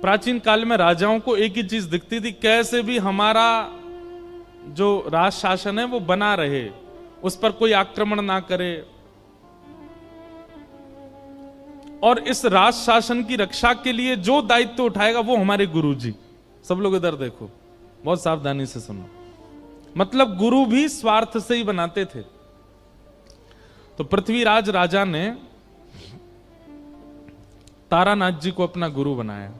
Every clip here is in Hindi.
प्राचीन काल में राजाओं को एक ही चीज दिखती थी, कैसे भी हमारा जो राज शासन है वो बना रहे, उस पर कोई आक्रमण ना करे, और इस राज शासन की रक्षा के लिए जो दायित्व उठाएगा वो हमारे गुरु जी। सब लोग इधर देखो, बहुत सावधानी से सुनो। मतलब गुरु भी स्वार्थ से ही बनाते थे। तो पृथ्वीराज राजा ने तारानाथ जी को अपना गुरु बनाया,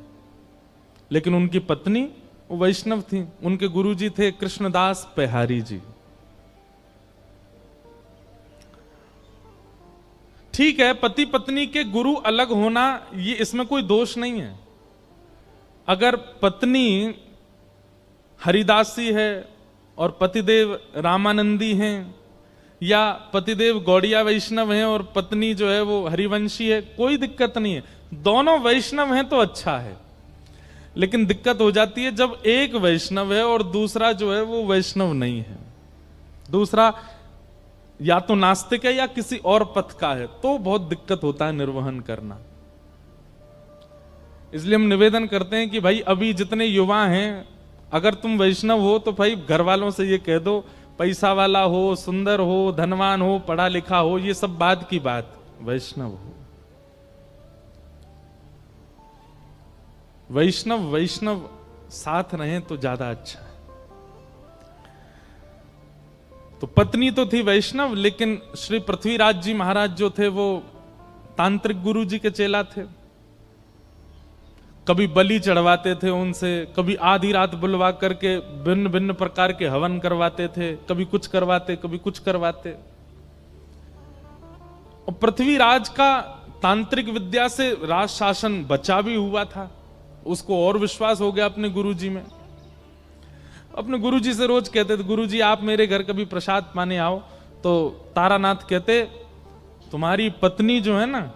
लेकिन उनकी पत्नी वैष्णव थी। उनके गुरु जी थे कृष्णदास पेहारी जी। ठीक है, पति पत्नी के गुरु अलग होना, ये इसमें कोई दोष नहीं है। अगर पत्नी हरिदासी है और पतिदेव रामानंदी हैं, या पतिदेव गौड़िया वैष्णव हैं और पत्नी जो है वो हरिवंशी है, कोई दिक्कत नहीं है। दोनों वैष्णव हैं तो अच्छा है। लेकिन दिक्कत हो जाती है जब एक वैष्णव है और दूसरा जो है वो वैष्णव नहीं है, दूसरा या तो नास्तिक है या किसी और पथ का है, तो बहुत दिक्कत होता है निर्वहन करना। इसलिए हम निवेदन करते हैं कि भाई अभी जितने युवा हैं, अगर तुम वैष्णव हो तो भाई घर वालों से ये कह दो, पैसा वाला हो, सुंदर हो, धनवान हो, पढ़ा लिखा हो, ये सब बात की बात, वैष्णव हो। वैष्णव साथ रहें तो ज्यादा अच्छा है। तो पत्नी तो थी वैष्णव, लेकिन श्री पृथ्वीराज जी महाराज जो थे वो तांत्रिक गुरु जी के चेला थे। कभी बलि चढ़वाते थे उनसे, कभी आधी रात बुलवा करके भिन्न भिन्न प्रकार के हवन करवाते थे, कभी कुछ करवाते कभी कुछ करवाते। और पृथ्वीराज का तांत्रिक विद्या से राज शासन बचा भी हुआ था। उसको और विश्वास हो गया अपने गुरुजी में। अपने गुरुजी से रोज कहते थे, गुरुजी आप मेरे घर कभी प्रसाद पाने आओ। तो तारानाथ कहते, तुम्हारी पत्नी जो है ना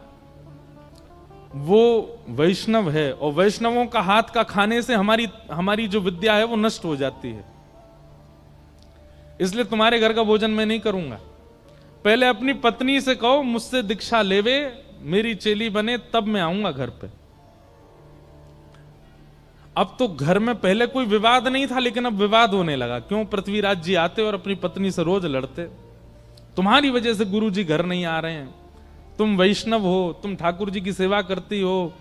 वो वैष्णव है, और वैष्णवों का हाथ का खाने से हमारी जो विद्या है वो नष्ट हो जाती है, इसलिए तुम्हारे घर का भोजन मैं नहीं करूंगा। पहले अपनी पत्नी से कहो मुझसे दीक्षा लेवे, मेरी चेली बने, तब मैं आऊंगा घर पे। अब तो घर में पहले कोई विवाद नहीं था, लेकिन अब विवाद होने लगा। क्यों? पृथ्वीराज जी आते और अपनी पत्नी से रोज लड़ते, तुम्हारी वजह से गुरु जी घर नहीं आ रहे हैं, तुम वैष्णव हो, तुम ठाकुर जी की सेवा करती हो,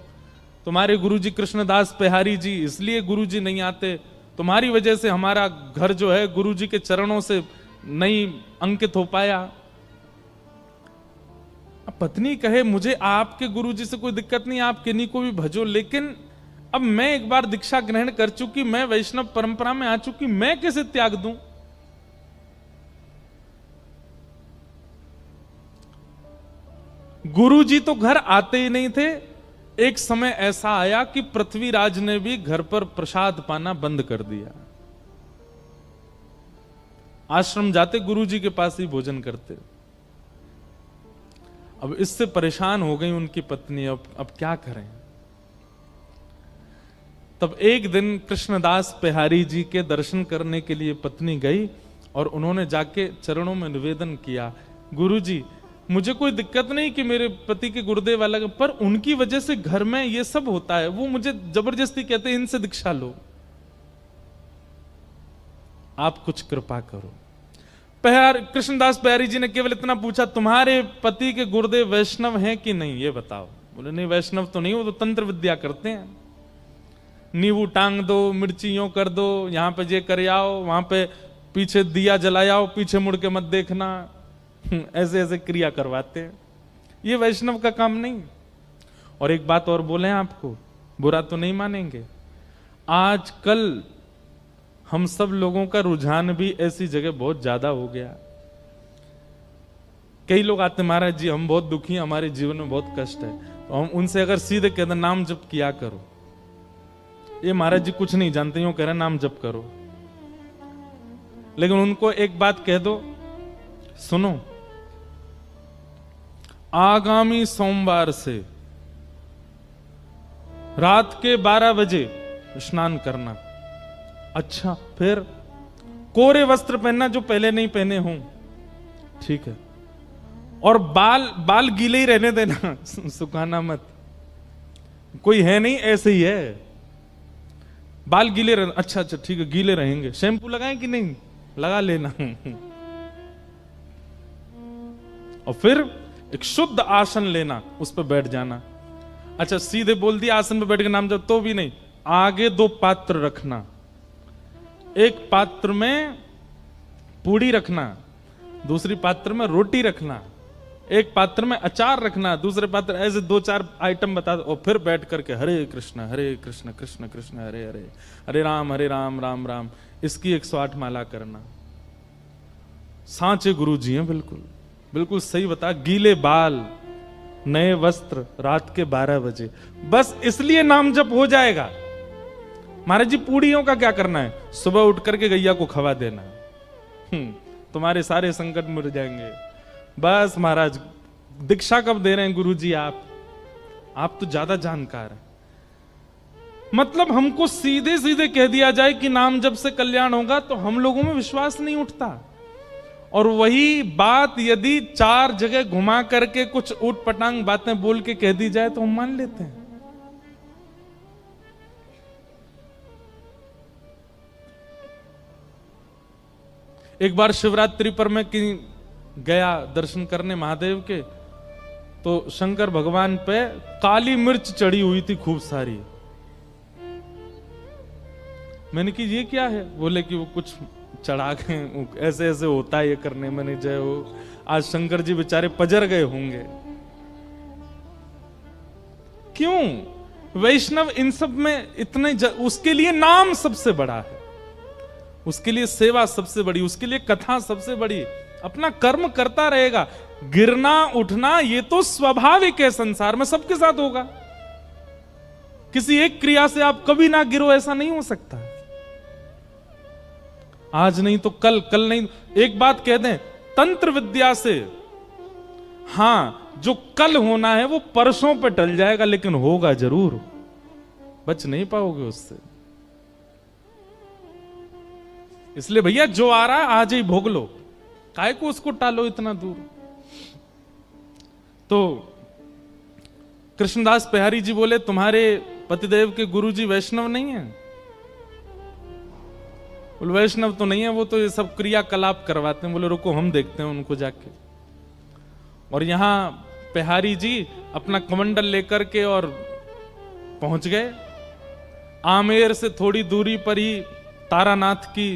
तुम्हारे गुरु जी कृष्णदास पेहारी जी इसलिए गुरु जी नहीं आते, तुम्हारी वजह से हमारा घर जो है गुरु जी के चरणों से नहीं अंकित हो पाया। अब पत्नी कहे मुझे आपके गुरु जी से कोई दिक्कत नहीं, आप किन्हीं को भी भजो, लेकिन अब मैं एक बार दीक्षा ग्रहण कर चुकी, मैं वैष्णव परंपरा में आ चुकी, मैं कैसे त्याग दूं? गुरु जी तो घर आते ही नहीं थे। एक समय ऐसा आया कि पृथ्वीराज ने भी घर पर प्रसाद पाना बंद कर दिया। आश्रम जाते गुरु जी के पास ही भोजन करते। अब इससे परेशान हो गई उनकी पत्नी, अब क्या करें? तब एक दिन कृष्णदास पेहारी जी के दर्शन करने के लिए पत्नी गई और उन्होंने जाके चरणों में निवेदन किया, गुरु जी मुझे कोई दिक्कत नहीं कि मेरे पति के गुरुदेव अलग, पर उनकी वजह से घर में ये सब होता है, वो मुझे जबरदस्ती कहते हैं इनसे दीक्षा लो, आप कुछ कृपा करो। कृष्णदास पेहारी जी ने केवल इतना पूछा, तुम्हारे पति के गुरुदेव वैष्णव हैं कि नहीं, ये बताओ। बोले नहीं वैष्णव तो नहीं, वो तो तंत्र विद्या करते हैं, नींबू टांग दो, मिर्ची यूं कर दो, यहां पे ये कर आओ, वहां पे पीछे दिया जलाओ, पीछे मुड़ के मत देखना, ऐसे ऐसे क्रिया करवाते हैं, ये वैष्णव का काम नहीं। और एक बात और बोले आपको, बुरा तो नहीं मानेंगे, आजकल हम सब लोगों का रुझान भी ऐसी जगह बहुत ज्यादा हो गया। कई लोग आते महाराज जी हम बहुत दुखी हैं, हमारे जीवन में बहुत कष्ट है, तो हम उनसे अगर सीधे कहते नाम जप किया करो, ये महाराज जी कुछ नहीं जानते, यूं कह रहे नाम जप करो, लेकिन उनको एक बात कह दो, सुनो आगामी सोमवार से रात के 12 बजे स्नान करना। अच्छा, फिर कोरे वस्त्र पहनना जो पहले नहीं पहने हों, ठीक है, और बाल गीले ही रहने देना, सुखाना मत, कोई है नहीं ऐसे ही है, बाल गीले रह, अच्छा अच्छा ठीक है गीले रहेंगे, शैम्पू लगाएं कि नहीं, लगा लेना। और फिर एक शुद्ध आसन लेना, उस पर बैठ जाना। अच्छा सीधे बोल दिया आसन पे बैठ के नाम जप, तो भी नहीं, आगे 2 पात्र रखना, एक पात्र में पूड़ी रखना, दूसरी पात्र में रोटी रखना, एक पात्र में अचार रखना, दूसरे पात्र, ऐसे 2-4 आइटम बता दो। और फिर बैठ करके हरे कृष्ण कृष्ण कृष्ण हरे हरे, हरे राम राम राम, इसकी 108 माला करना। सांचे गुरु जी हैं, बिल्कुल बिल्कुल सही बता। गीले बाल, नए वस्त्र, रात के 12 बजे, बस इसलिए नाम जप हो जाएगा। महाराज जी पूड़ियों का क्या करना है, सुबह उठ करके गैया को खवा देना, तुम्हारे सारे संकट मिट जाएंगे। बस महाराज दीक्षा कब दे रहे हैं गुरु जी आप तो ज्यादा जानकार हैं। मतलब हमको सीधे सीधे कह दिया जाए कि नाम जप से कल्याण होगा, तो हम लोगों में विश्वास नहीं उठता। और वही बात यदि 4 जगह घुमा करके कुछ ऊट पटांग बातें बोल के कह दी जाए तो हम मान लेते हैं। एक बार शिवरात्रि पर मैं गया दर्शन करने महादेव के, तो शंकर भगवान पे काली मिर्च चढ़ी हुई थी खूब सारी। मैंने कि ये क्या है, बोले कि वो कुछ चढ़ा गए, ऐसे ऐसे होता है ये करने। मैंने जय हो, आज शंकर जी बेचारे पजर गए होंगे। क्यों? वैष्णव इन सब में इतने उसके लिए नाम सबसे बड़ा है, उसके लिए सेवा सबसे बड़ी, उसके लिए कथा सबसे बड़ी। अपना कर्म करता रहेगा, गिरना उठना ये तो स्वाभाविक है, संसार में सबके साथ होगा। किसी एक क्रिया से आप कभी ना गिरो ऐसा नहीं हो सकता। आज नहीं तो कल, कल नहीं। एक बात कह दें, तंत्र विद्या से हां जो कल होना है वो परसों पे टल जाएगा, लेकिन होगा जरूर, बच नहीं पाओगे उससे। इसलिए भैया जो आ रहा है आज ही भोग लो, काहे को उसको टालो इतना दूर। तो कृष्णदास बिहारी जी बोले तुम्हारे पतिदेव के गुरुजी वैष्णव नहीं है? बोले वैष्णव तो नहीं है, वो तो ये सब क्रियाकलाप करवाते हैं। बोले रुको हम देखते हैं उनको जाके। और यहां बिहारी जी अपना कमंडल लेकर के और पहुंच गए। आमेर से थोड़ी दूरी पर ही तारानाथ की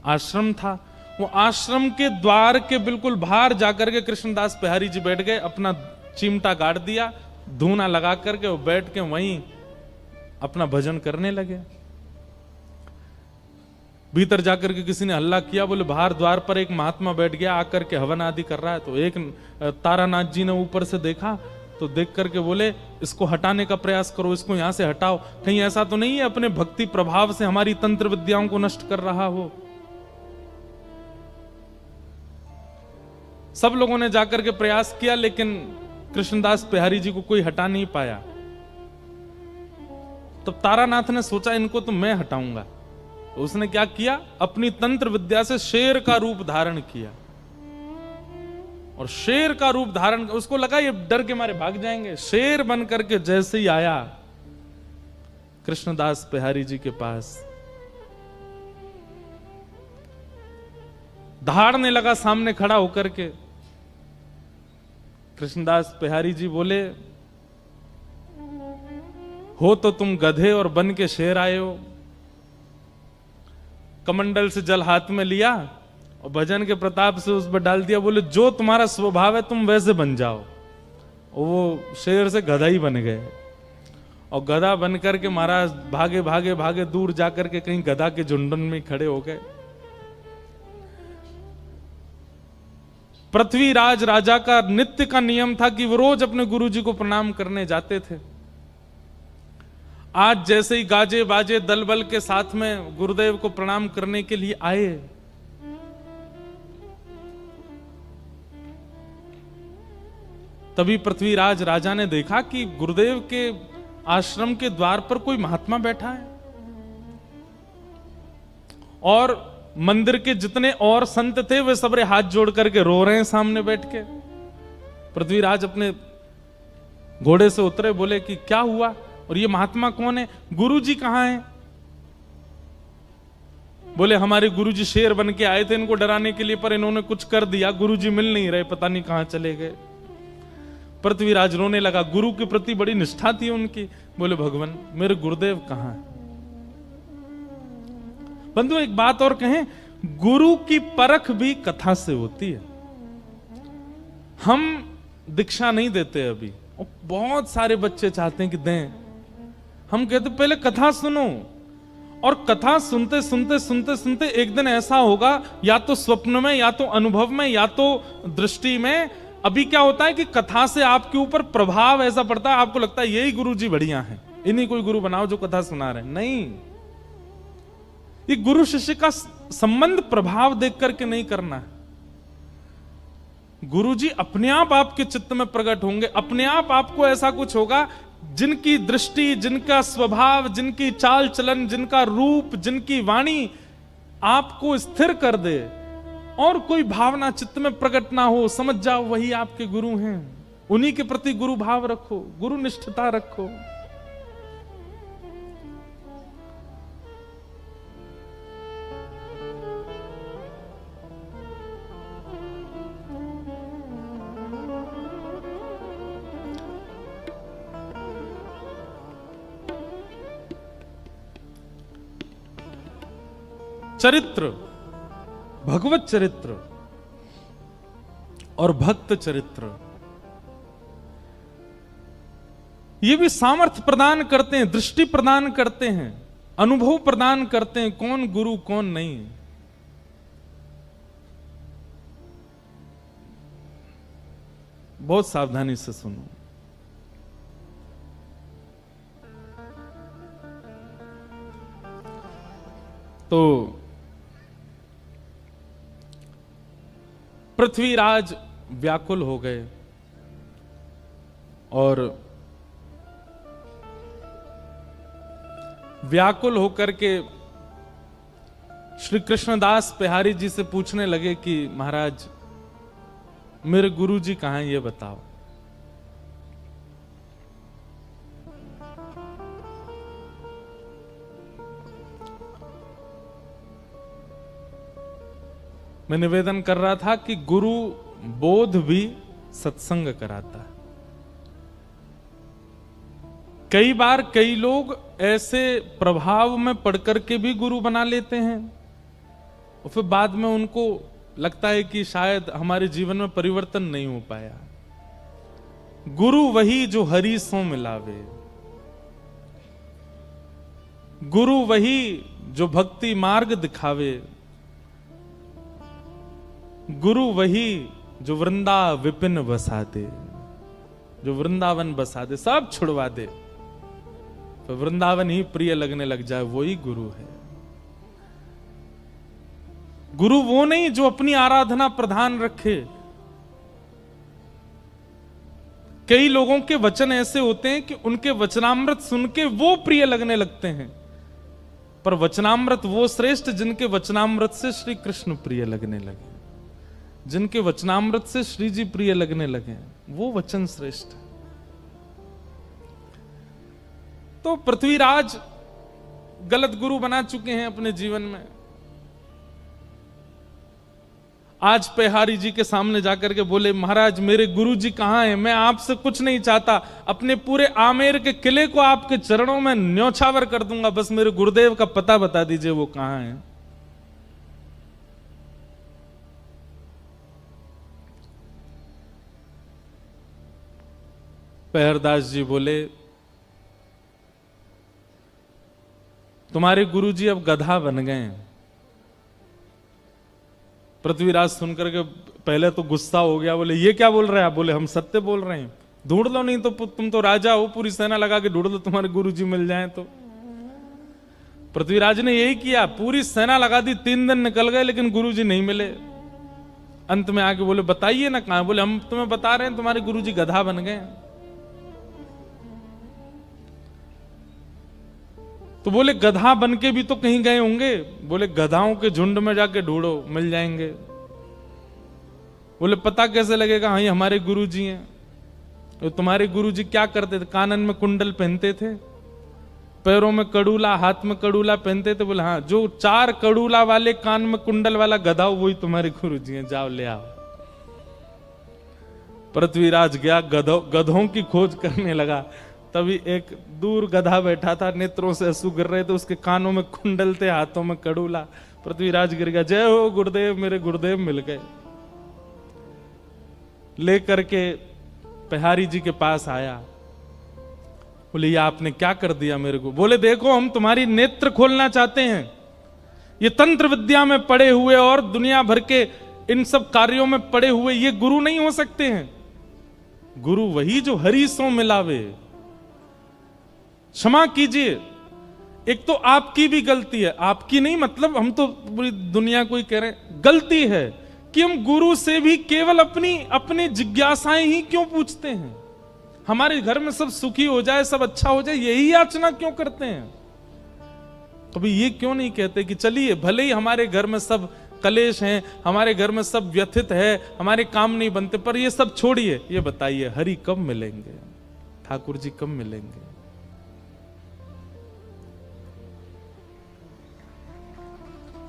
आश्रम था। वो आश्रम के द्वार के बिल्कुल बाहर जाकर के कृष्णदास बिहारी जी बैठ गए, अपना चिमटा गाड़ दिया, धूना लगा करके वो बैठ के वहीं अपना भजन करने लगे। भीतर जाकर के किसी ने हल्ला किया, बोले बाहर द्वार पर एक महात्मा बैठ गया, आकर के हवन आदि कर रहा है। तो एक तारानाथ जी ने ऊपर से देखा, तो देख करके बोले इसको हटाने का प्रयास करो, इसको यहां से हटाओ, कहीं ऐसा तो नहीं है अपने भक्ति प्रभाव से हमारी तंत्र विद्याओं को नष्ट कर रहा हो। सब लोगों ने जाकर के प्रयास किया, लेकिन कृष्णदास बिहारी जी को कोई हटा नहीं पाया। तब तारानाथ ने सोचा इनको तो मैं हटाऊंगा। तो उसने क्या किया, अपनी तंत्र विद्या से शेर का रूप धारण किया। और शेर का रूप धारण, उसको लगा ये डर के मारे भाग जाएंगे। शेर बन करके जैसे ही आया कृष्णदास बिहारी जी के पास, दहाड़ने लगा सामने खड़ा होकर के। कृष्णदास बिहारी जी बोले हो तो तुम गधे और बन के शेर आए हो। कमंडल से जल हाथ में लिया और भजन के प्रताप से उस पर डाल दिया। बोले जो तुम्हारा स्वभाव है तुम वैसे बन जाओ। और वो शेर से गधा ही बन गए। और गधा बन करके महाराज भागे भागे भागे दूर जाकर के कहीं गधा के झुंडन में खड़े हो गए। पृथ्वीराज राजा का नित्य का नियम था कि वो रोज अपने गुरुजी को प्रणाम करने जाते थे। आज जैसे ही गाजे बाजे दल बल के साथ में गुरुदेव को प्रणाम करने के लिए आए, तभी पृथ्वीराज राजा ने देखा कि गुरुदेव के आश्रम के द्वार पर कोई महात्मा बैठा है और मंदिर के जितने और संत थे वे सबरे हाथ जोड़ करके रो रहे हैं सामने बैठ के। पृथ्वीराज अपने घोड़े से उतरे, बोले कि क्या हुआ? और ये महात्मा कौन है? गुरु जी कहां है? बोले हमारे गुरु जी शेर बन के आए थे इनको डराने के लिए, पर इन्होंने कुछ कर दिया, गुरु जी मिल नहीं रहे, पता नहीं कहां चले गए। पृथ्वीराज रोने लगा, गुरु के प्रति बड़ी निष्ठा थी उनकी। बोले भगवान मेरे गुरुदेव कहां है? बंधु एक बात और कहें, गुरु की परख भी कथा से होती है। हम दीक्षा नहीं देते अभी, और बहुत सारे बच्चे चाहते हैं कि दें। हम कहते पहले कथा सुनो, और कथा सुनते सुनते सुनते सुनते एक दिन ऐसा होगा, या तो स्वप्न में, या तो अनुभव में, या तो दृष्टि में। अभी क्या होता है कि कथा से आपके ऊपर प्रभाव ऐसा पड़ता है, आपको लगता है यही गुरु जी बढ़िया है, इन्हीं कोई गुरु बनाओ जो कथा सुना रहे हैं। नहीं, ये गुरु शिष्य का संबंध प्रभाव देख करके नहीं करना है। गुरु जी अपने आप आपके चित्त में प्रकट होंगे, अपने आप आपको ऐसा कुछ होगा, जिनकी दृष्टि, जिनका स्वभाव, जिनकी चाल चलन, जिनका रूप, जिनकी वाणी आपको स्थिर कर दे, और कोई भावना चित्त में प्रकट ना हो, समझ जाओ वही आपके गुरु हैं। उन्हीं के प्रति गुरु भाव रखो, गुरु निष्ठता रखो। चरित्र, भगवत चरित्र और भक्त चरित्र, ये भी सामर्थ्य प्रदान करते हैं, दृष्टि प्रदान करते हैं, अनुभव प्रदान करते हैं, कौन गुरु कौन नहीं। बहुत सावधानी से सुनो। तो पृथ्वीराज व्याकुल हो गए, और व्याकुल होकर के श्री कृष्णदास बिहारी जी से पूछने लगे कि महाराज मेरे गुरु जी कहां हैं, ये बताओ। मैं निवेदन कर रहा था कि गुरु बोध भी सत्संग कराता है। कई बार कई लोग ऐसे प्रभाव में पढ़ करके भी गुरु बना लेते हैं, और फिर बाद में उनको लगता है कि शायद हमारे जीवन में परिवर्तन नहीं हो पाया। गुरु वही जो हरि सो मिलावे, गुरु वही जो भक्ति मार्ग दिखावे, गुरु वही जो वृंदा विपिन बसा दे, जो वृंदावन बसा दे, सब छुड़वा दे, तो वृंदावन ही प्रिय लगने लग जाए, वही गुरु है। गुरु वो नहीं जो अपनी आराधना प्रधान रखे। कई लोगों के वचन ऐसे होते हैं कि उनके वचनामृत सुन के वो प्रिय लगने लगते हैं, पर वचनामृत वो श्रेष्ठ जिनके वचनामृत से श्री कृष्ण प्रिय लगने लगे, जिनके वचनामृत से श्री जी प्रिय लगने लगे, वो वचन श्रेष्ठ है। तो पृथ्वीराज गलत गुरु बना चुके हैं अपने जीवन में। आज पेहारी जी के सामने जाकर के बोले महाराज मेरे गुरु जी कहां हैं, मैं आपसे कुछ नहीं चाहता, अपने पूरे आमेर के किले को आपके चरणों में न्योछावर कर दूंगा, बस मेरे गुरुदेव का पता बता दीजिए वो कहां है। पेहरदास जी बोले तुम्हारे गुरुजी अब गधा बन गए हैं। पृथ्वीराज सुनकर के पहले तो गुस्सा हो गया, बोले ये क्या बोल रहे हैं आप? बोले हम सत्य बोल रहे हैं, ढूंढ लो, नहीं तो तुम तो राजा हो, पूरी सेना लगा के ढूंढ लो, तुम्हारे गुरुजी मिल जाएं तो। पृथ्वीराज ने यही किया, पूरी सेना लगा दी, 3 दिन निकल गए लेकिन गुरुजी नहीं मिले। अंत में आके बोले बताइए ना कहां? बोले हम तुम्हें बता रहे हैं तुम्हारे गुरुजी गधा बन गए। तो बोले गधा बन के भी तो कहीं गए होंगे। बोले गधाओं के झुंड में जाके ढूंढो, मिल जाएंगे। बोले पता कैसे लगेगा? हाँ ये हमारे गुरुजी हैं। तो तुम्हारे गुरुजी क्या करते थे? कानन में कुंडल पहनते थे, पैरों में कड़ूला, हाथ में कड़ूला पहनते थे। बोले हाँ, जो 4 कड़ूला वाले कान में कुंडल वाला गधा हो वही तुम्हारे गुरुजी हैं, जाओ ले आओ। पृथ्वीराज गया, गधों की खोज करने लगा। तभी एक दूर गधा बैठा था, नेत्रों से आंसू गिर रहे थे, उसके कानों में कुंडल थे, हाथों में कड़ूला। पृथ्वीराज गिर गया, जय हो गुरुदेव, मेरे गुरुदेव मिल गए। लेकर के बिहारी जी के पास आया। बोले ये आपने क्या कर दिया मेरे को? बोले देखो, हम तुम्हारी नेत्र खोलना चाहते हैं। ये तंत्र विद्या में पड़े हुए और दुनिया भर के इन सब कार्यों में पड़े हुए ये गुरु नहीं हो सकते हैं। गुरु वही जो हरि सो मिलावे। क्षमा कीजिए, एक तो आपकी भी गलती है, आपकी नहीं मतलब हम तो पूरी दुनिया को ही कह रहे हैं, गलती है कि हम गुरु से भी केवल अपनी जिज्ञासाएं ही क्यों पूछते हैं। हमारे घर में सब सुखी हो जाए, सब अच्छा हो जाए, यही याचना क्यों करते हैं? कभी ये क्यों नहीं कहते कि चलिए भले ही हमारे घर में सब कलेश हैं, हमारे घर में सब व्यथित है, हमारे काम नहीं बनते, पर ये सब छोड़िए, ये बताइए हरि कब मिलेंगे, ठाकुर जी कब मिलेंगे?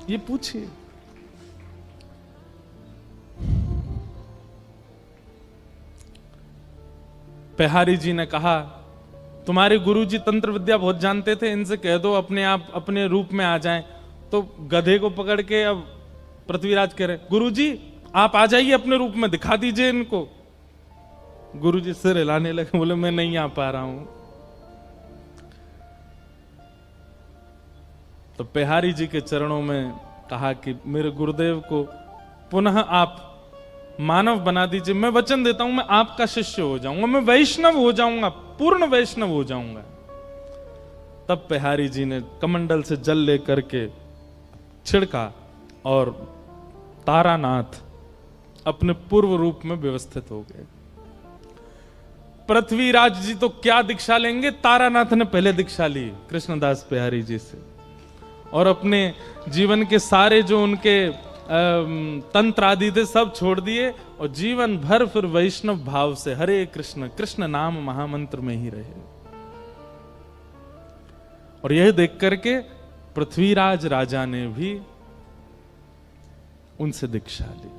ये पूछिए। बिहारी जी ने कहा तुम्हारे गुरुजी तंत्र विद्या बहुत जानते थे, इनसे कह दो अपने आप अपने रूप में आ जाएं। तो गधे को पकड़ के अब पृथ्वीराज कह रहे गुरुजी आप आ जाइए अपने रूप में, दिखा दीजिए इनको। गुरुजी सिर हिलाने लगे, बोले मैं नहीं आ पा रहा हूं। तो बिहारी जी के चरणों में कहा कि मेरे गुरुदेव को पुनः आप मानव बना दीजिए। मैं वचन देता हूं मैं आपका शिष्य हो जाऊंगा, मैं वैष्णव हो जाऊंगा, पूर्ण वैष्णव हो जाऊंगा। तब बिहारी जी ने कमंडल से जल लेकर के छिड़का और तारानाथ अपने पूर्व रूप में व्यवस्थित हो गए। पृथ्वीराज जी तो क्या दीक्षा लेंगे, तारानाथ ने पहले दीक्षा ली कृष्णदास बिहारी जी से, और अपने जीवन के सारे जो उनके तंत्र आदि थे सब छोड़ दिए और जीवन भर फिर वैष्णव भाव से हरे कृष्ण कृष्ण नाम महामंत्र में ही रहे। और यह देख करके पृथ्वीराज राजा ने भी उनसे दीक्षा ली।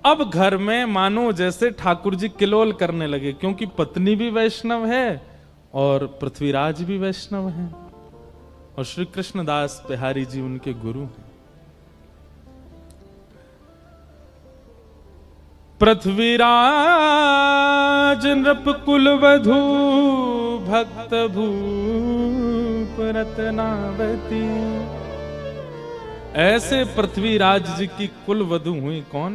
अब घर में मानो जैसे ठाकुर जी किलोल करने लगे, क्योंकि पत्नी भी वैष्णव है और पृथ्वीराज भी वैष्णव है और श्री कृष्णदास बिहारी जी उनके गुरु हैं। पृथ्वीराज नृप कुल वधू भक्त भूप रत्नावती। ऐसे पृथ्वीराज जी की कुल वधू हुई कौन?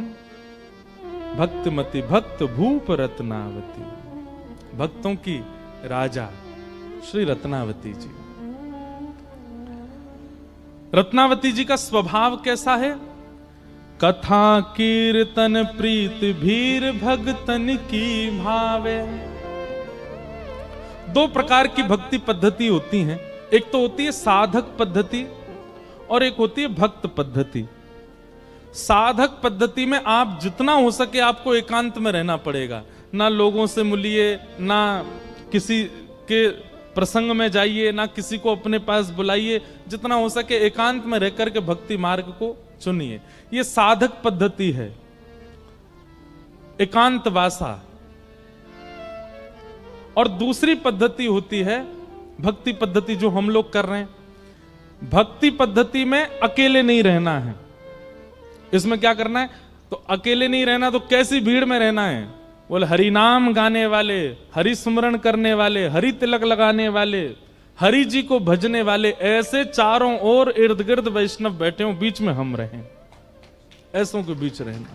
भक्तमती, भक्त भूप रत्नावती, भक्तों की राजा श्री रत्नावती जी। रत्नावती जी का स्वभाव कैसा है? कथा कीर्तन प्रीत भीर भगतन की भावे। 2 प्रकार की भक्ति पद्धति होती हैं, एक तो होती है साधक पद्धति और एक होती है भक्त पद्धति। साधक पद्धति में आप जितना हो सके आपको एकांत में रहना पड़ेगा, ना लोगों से मिलिए, ना किसी के प्रसंग में जाइए, ना किसी को अपने पास बुलाइए, जितना हो सके एकांत में रहकर के भक्ति मार्ग को चुनिए। ये साधक पद्धति है, एकांत वासा। और दूसरी पद्धति होती है भक्ति पद्धति, जो हम लोग कर रहे हैं। भक्ति पद्धति में अकेले नहीं रहना है। इसमें क्या करना है? तो अकेले नहीं रहना, तो कैसी भीड़ में रहना है? बोले हरि नाम गाने वाले, हरि सुमरण करने वाले, हरि तिलक लगाने वाले, हरि जी को भजने वाले, ऐसे चारों ओर इर्द गिर्द वैष्णव बैठे हो, बीच में हम रहें, ऐसों के बीच रहना।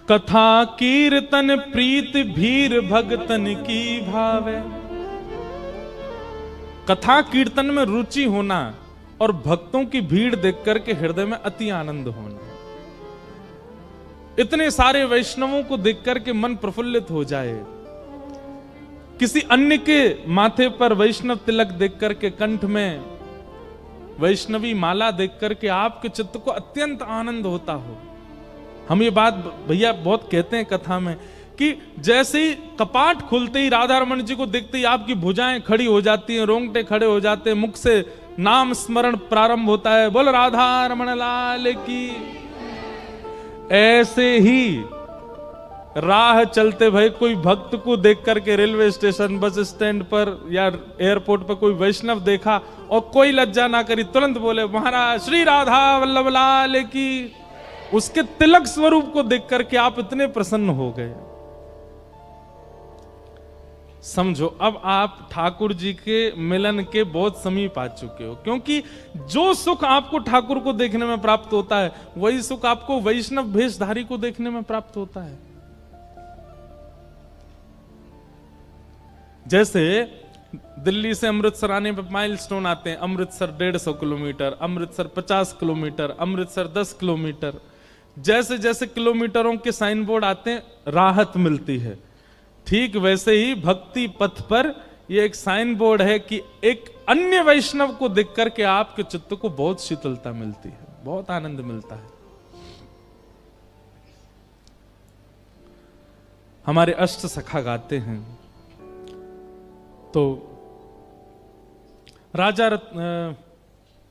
कथा कीर्तन प्रीत भीर भगतन की भावे। कथा कीर्तन में रुचि होना और भक्तों की भीड़ देख करके हृदय में अति आनंद होना। इतने सारे वैष्णवों को देख करके मन प्रफुल्लित हो जाए। किसी अन्य के माथे पर वैष्णव तिलक देख करके, कंठ में वैष्णवी माला देख करके आपके चित्त को अत्यंत आनंद होता हो। हम ये बात भैया बहुत कहते हैं कथा में कि जैसे ही कपाट खुलते ही राधा रमन जी को देखते ही आपकी भुजाएं खड़ी हो जाती हैं, रोंगटे खड़े हो जाते हैं, मुख से नाम स्मरण प्रारंभ होता है, बोल राधा रमन लाल की। ऐसे ही राह चलते भाई कोई भक्त को देख करके रेलवे स्टेशन, बस स्टैंड पर या एयरपोर्ट पर कोई वैष्णव देखा और कोई लज्जा ना करी, तुरंत बोले महाराज श्री राधा वल्लभ लाल की। उसके तिलक स्वरूप को देख करके आप इतने प्रसन्न हो गए। समझो अब आप ठाकुर जी के मिलन के बहुत समीप आ चुके हो, क्योंकि जो सुख आपको ठाकुर को देखने में प्राप्त होता है वही सुख आपको वैष्णव भेषधारी को देखने में प्राप्त होता है। जैसे दिल्ली से अमृतसर आने पर माइलस्टोन आते हैं, Amritsar 150 kilometre, Amritsar 50 kilometre, Amritsar 10 kilometre. जैसे जैसे किलोमीटरों के साइन बोर्ड आते हैं राहत मिलती है। ठीक वैसे ही भक्ति पथ पर यह एक साइन बोर्ड है कि एक अन्य वैष्णव को देख करके आपके चित्त को बहुत शीतलता मिलती है, बहुत आनंद मिलता है। हमारे अष्ट सखा गाते हैं तो राजा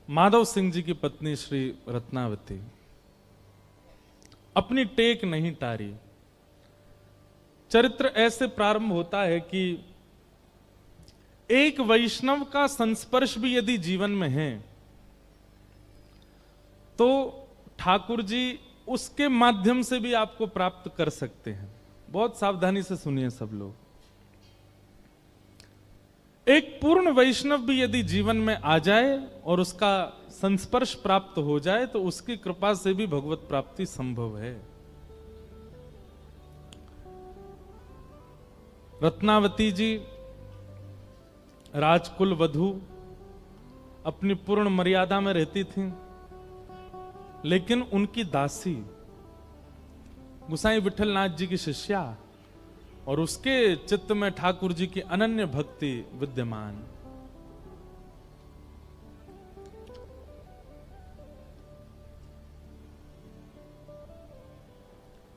माधव सिंह जी की पत्नी श्री रत्नावती अपनी टेक नहीं टारी। चरित्र ऐसे प्रारंभ होता है कि एक वैष्णव का संस्पर्श भी यदि जीवन में है तो ठाकुर जी उसके माध्यम से भी आपको प्राप्त कर सकते हैं। बहुत सावधानी से सुनिए सब लोग। एक पूर्ण वैष्णव भी यदि जीवन में आ जाए और उसका संस्पर्श प्राप्त हो जाए तो उसकी कृपा से भी भगवत प्राप्ति संभव है। रत्नावती जी राजकुल वधू अपनी पूर्ण मर्यादा में रहती थीं, लेकिन उनकी दासी गुसाई विठलनाथ जी की शिष्या और उसके चित्त में ठाकुर जी की अनन्य भक्ति विद्यमान।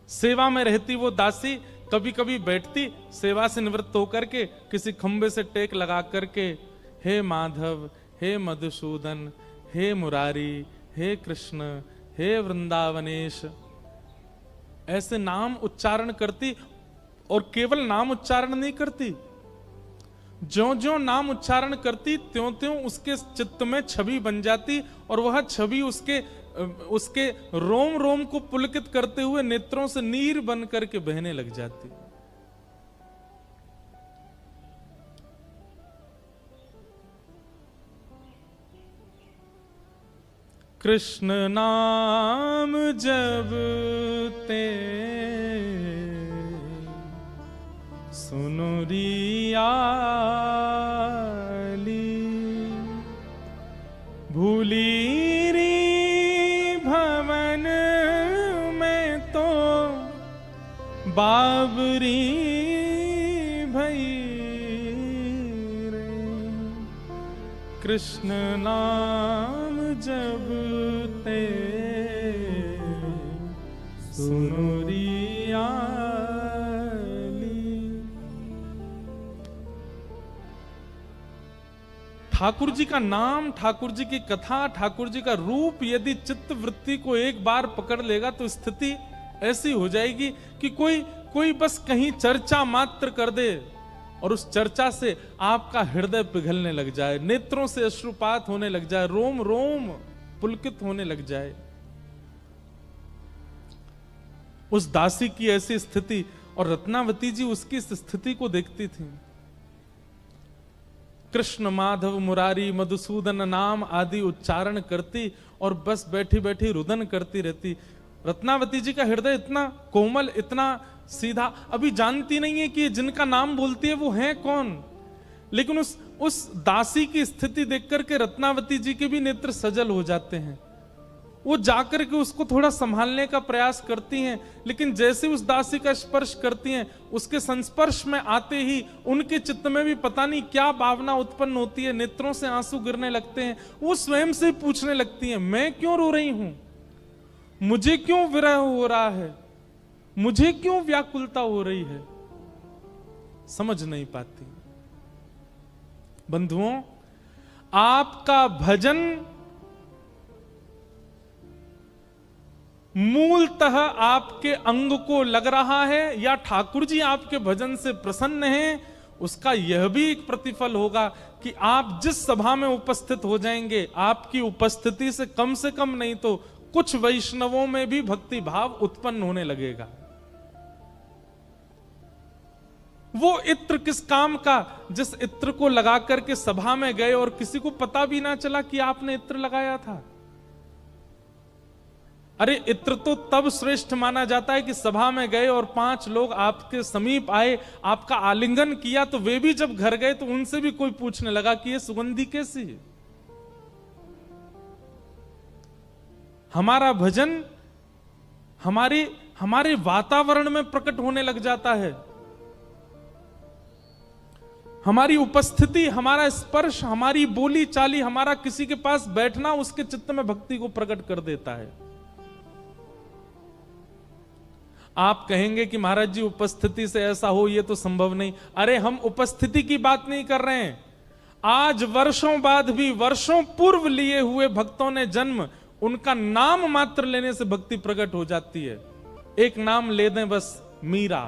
सेवा में रहती वो दासी कभी कभी बैठती, सेवा से निवृत्त होकर के किसी खंबे से टेक लगा करके हे माधव, हे मधुसूदन, हे मुरारी, हे कृष्ण, हे वृंदावनेश ऐसे नाम उच्चारण करती। और केवल नाम उच्चारण नहीं करती, ज्यों ज्यों नाम उच्चारण करती त्यों त्यों उसके चित्त में छवि बन जाती और वह छवि उसके रोम रोम को पुलकित करते हुए नेत्रों से नीर बन करके बहने लग जाती। कृष्ण नाम जब ते सुनो रियाली, भूली री भवन में तो बाबरी भई रे। कृष्ण नाम जब ते सुनो रियाली। ठाकुर जी का नाम, ठाकुर जी की कथा, ठाकुर जी का रूप यदि चित्त वृत्ति को एक बार पकड़ लेगा तो स्थिति ऐसी हो जाएगी कि कोई बस कहीं चर्चा मात्र कर दे और उस चर्चा से आपका हृदय पिघलने लग जाए, नेत्रों से अश्रुपात होने लग जाए, रोम रोम पुलकित होने लग जाए। उस दासी की ऐसी स्थिति, और रत्नावती जी उसकी इस स्थिति को देखती थी। कृष्ण, माधव, मुरारी, मधुसूदन नाम आदि उच्चारण करती और बस बैठी बैठी रुदन करती रहती। रत्नावती जी का हृदय इतना कोमल, इतना सीधा, अभी जानती नहीं है कि जिनका नाम बोलती है वो हैं कौन, लेकिन उस दासी की स्थिति देख करके रत्नावती जी के भी नेत्र सजल हो जाते हैं। वो जाकर के उसको थोड़ा संभालने का प्रयास करती हैं, लेकिन जैसे उस दासी का स्पर्श करती हैं, उसके संस्पर्श में आते ही उनके चित्त में भी पता नहीं क्या भावना उत्पन्न होती है, नेत्रों से आंसू गिरने लगते हैं। वो स्वयं से पूछने लगती हैं, मैं क्यों रो रही हूं, मुझे क्यों विरह हो रहा है, मुझे क्यों व्याकुलता हो रही है, समझ नहीं पाती। बंधुओं, आपका भजन मूलतः आपके अंग को लग रहा है या ठाकुर जी आपके भजन से प्रसन्न हैं, उसका यह भी एक प्रतिफल होगा कि आप जिस सभा में उपस्थित हो जाएंगे, आपकी उपस्थिति से कम नहीं तो कुछ वैष्णवों में भी भक्ति भाव उत्पन्न होने लगेगा। वो इत्र किस काम का, जिस इत्र को लगा करके सभा में गए और किसी को पता भी ना चला कि आपने इत्र लगाया था। अरे इत्र तो तब श्रेष्ठ माना जाता है कि सभा में गए और 5 लोग आपके समीप आए, आपका आलिंगन किया, तो वे भी जब घर गए तो उनसे भी कोई पूछने लगा कि ये सुगंधी कैसी है। हमारा भजन हमारे वातावरण में प्रकट होने लग जाता है। हमारी उपस्थिति, हमारा स्पर्श, हमारी बोली चाली, हमारा किसी के पास बैठना उसके चित्त में भक्ति को प्रकट कर देता है। आप कहेंगे कि महाराज जी उपस्थिति से ऐसा हो, ये तो संभव नहीं। अरे हम उपस्थिति की बात नहीं कर रहे हैं। आज वर्षों बाद भी, वर्षों पूर्व लिए हुए भक्तों ने जन्म, उनका नाम मात्र लेने से भक्ति प्रकट हो जाती है। एक नाम ले दें बस, मीरा,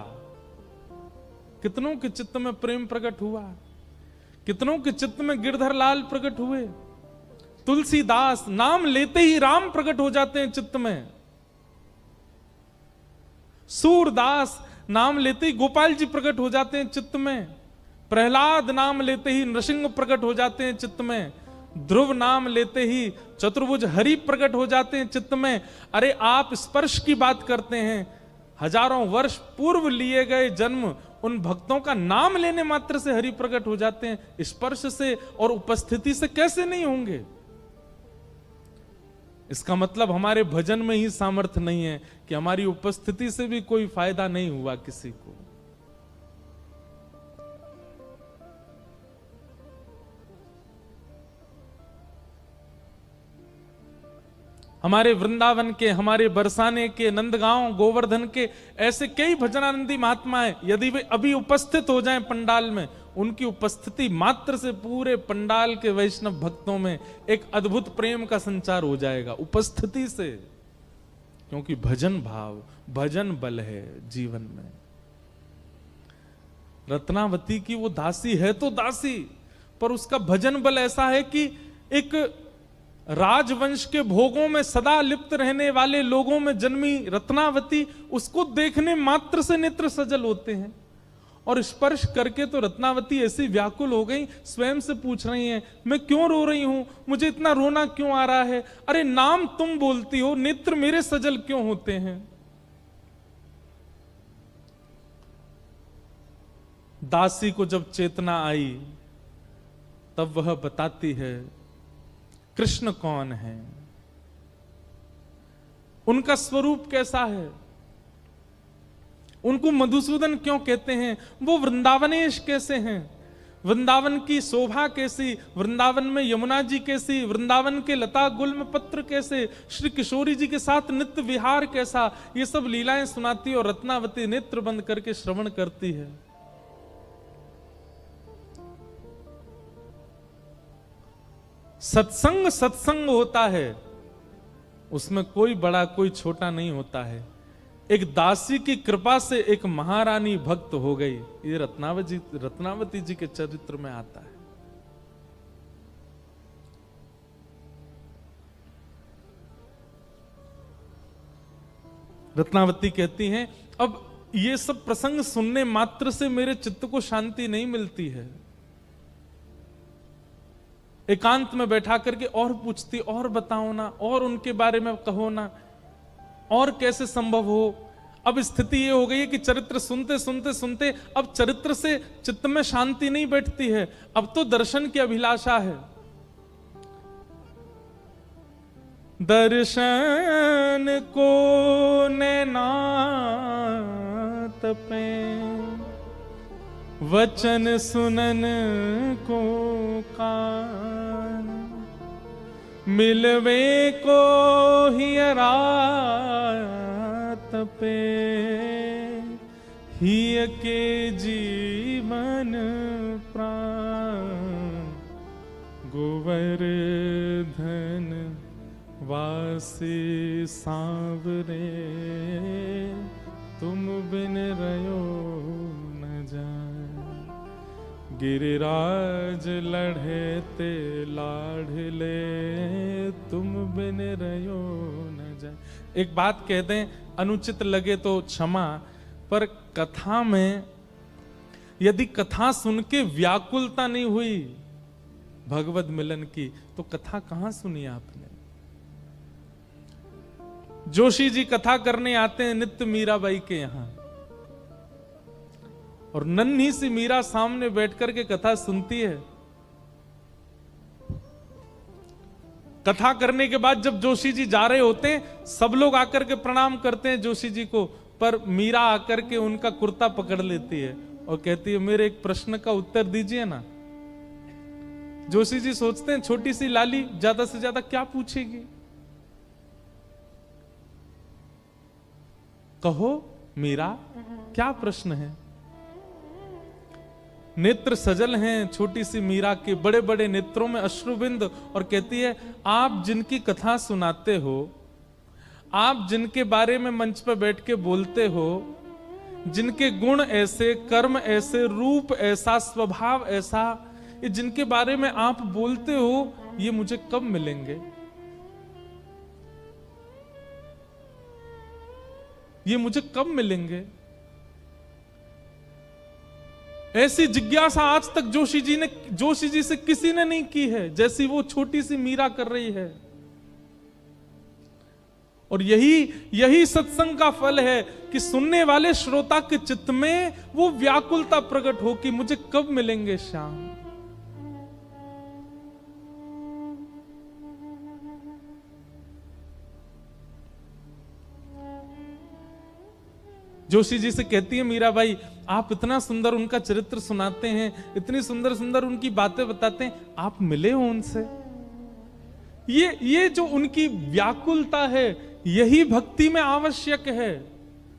कितनों के चित्त में प्रेम प्रकट हुआ, कितनों के चित्त में गिरधर लाल प्रकट हुए। तुलसीदास, नाम लेते ही राम प्रकट हो जाते हैं चित्त में। सूरदास, नाम लेते ही गोपाल जी प्रकट हो जाते हैं चित्त में। प्रहलाद, नाम लेते ही नृसिंह प्रकट हो जाते हैं चित्त में। ध्रुव, नाम लेते ही चतुर्भुज हरि प्रकट हो जाते हैं चित्त में। अरे आप स्पर्श की बात करते हैं, हजारों वर्ष पूर्व लिए गए जन्म, उन भक्तों का नाम लेने मात्र से हरि प्रकट हो जाते हैं। स्पर्श से और उपस्थिति से कैसे नहीं होंगे? इसका मतलब हमारे भजन में ही सामर्थ्य नहीं है कि हमारी उपस्थिति से भी कोई फायदा नहीं हुआ किसी को। हमारे वृंदावन के, हमारे बरसाने के, नंदगांव, गोवर्धन के ऐसे कई भजनानंदी महात्मा हैं, यदि वे अभी उपस्थित हो जाएं पंडाल में, उनकी उपस्थिति मात्र से पूरे पंडाल के वैष्णव भक्तों में एक अद्भुत प्रेम का संचार हो जाएगा, उपस्थिति से। क्योंकि भजन भाव, भजन बल है जीवन में। रत्नावती की वो दासी है तो दासी, पर उसका भजन बल ऐसा है कि एक राजवंश के भोगों में सदा लिप्त रहने वाले लोगों में जन्मी रत्नावती, उसको देखने मात्र से नेत्र सजल होते हैं। और स्पर्श करके तो रत्नावती ऐसी व्याकुल हो गई, स्वयं से पूछ रही हैं, मैं क्यों रो रही हूं, मुझे इतना रोना क्यों आ रहा है? अरे नाम तुम बोलती हो, नेत्र मेरे सजल क्यों होते हैं? दासी को जब चेतना आई, तब वह बताती है कृष्ण कौन है, उनका स्वरूप कैसा है, उनको मधुसूदन क्यों कहते हैं, वो वृंदावनेश कैसे हैं, वृंदावन की शोभा कैसी, वृंदावन में यमुना जी कैसी, वृंदावन के लता गुल्म पत्र कैसे, श्री किशोरी जी के साथ नित्य विहार कैसा, ये सब लीलाएं सुनाती और रत्नावती नेत्र बंद करके श्रवण करती है। सत्संग सत्संग होता है, उसमें कोई बड़ा कोई छोटा नहीं होता है। एक दासी की कृपा से एक महारानी भक्त हो गई, ये रत्नावती जी के चरित्र में आता है। रत्नावती कहती हैं, अब ये सब प्रसंग सुनने मात्र से मेरे चित्त को शांति नहीं मिलती है। एकांत में बैठा करके और पूछती, और बताओ ना, और उनके बारे में कहो ना, और कैसे संभव हो। अब स्थिति ये हो गई है कि चरित्र सुनते सुनते सुनते अब चरित्र से चित्त में शांति नहीं बैठती है, अब तो दर्शन की अभिलाषा है। दर्शन को नैना तपे, वचन सुनन को कान, मिलवे को ही रात पे हिय के जीवन प्राण गोवर्धन वासी सांवरे तुम बिन रयो न जाए। गिरिराज लढ़े ते लाढ़ले तुम बिन रयो न जाए। एक बात कह दें, अनुचित लगे तो क्षमा, पर कथा में यदि कथा सुन के व्याकुलता नहीं हुई भगवत मिलन की, तो कथा कहां सुनी आपने? जोशी जी कथा करने आते हैं नित्य मीराबाई के यहां, और नन्ही सी मीरा सामने बैठकर के कथा सुनती है। कथा करने के बाद जब जोशी जी जा रहे होते हैं, सब लोग आकर के प्रणाम करते हैं जोशी जी को, पर मीरा आकर के उनका कुर्ता पकड़ लेती है और कहती है मेरे एक प्रश्न का उत्तर दीजिए ना। जोशी जी सोचते हैं छोटी सी लाली ज्यादा से ज्यादा क्या पूछेगी, कहो मीरा क्या प्रश्न है। नेत्र सजल हैं छोटी सी मीरा के, बड़े बड़े नेत्रों में अश्रुबिंद, और कहती है आप जिनकी कथा सुनाते हो, आप जिनके बारे में मंच पर बैठ के बोलते हो, जिनके गुण ऐसे, कर्म ऐसे, रूप ऐसा, स्वभाव ऐसा, ये जिनके बारे में आप बोलते हो, ये मुझे कब मिलेंगे? ये मुझे कब मिलेंगे? ऐसी जिज्ञासा आज तक जोशी जी से किसी ने नहीं की है जैसी वो छोटी सी मीरा कर रही है। और यही सत्संग का फल है कि सुनने वाले श्रोता के चित्त में वो व्याकुलता प्रकट हो कि मुझे कब मिलेंगे श्याम। जोशी जी से कहती है मीराबाई, आप इतना सुंदर उनका चरित्र सुनाते हैं, इतनी सुंदर सुंदर उनकी बातें बताते हैं, आप मिले हो उनसे? ये जो उनकी व्याकुलता है, यही भक्ति में आवश्यक है।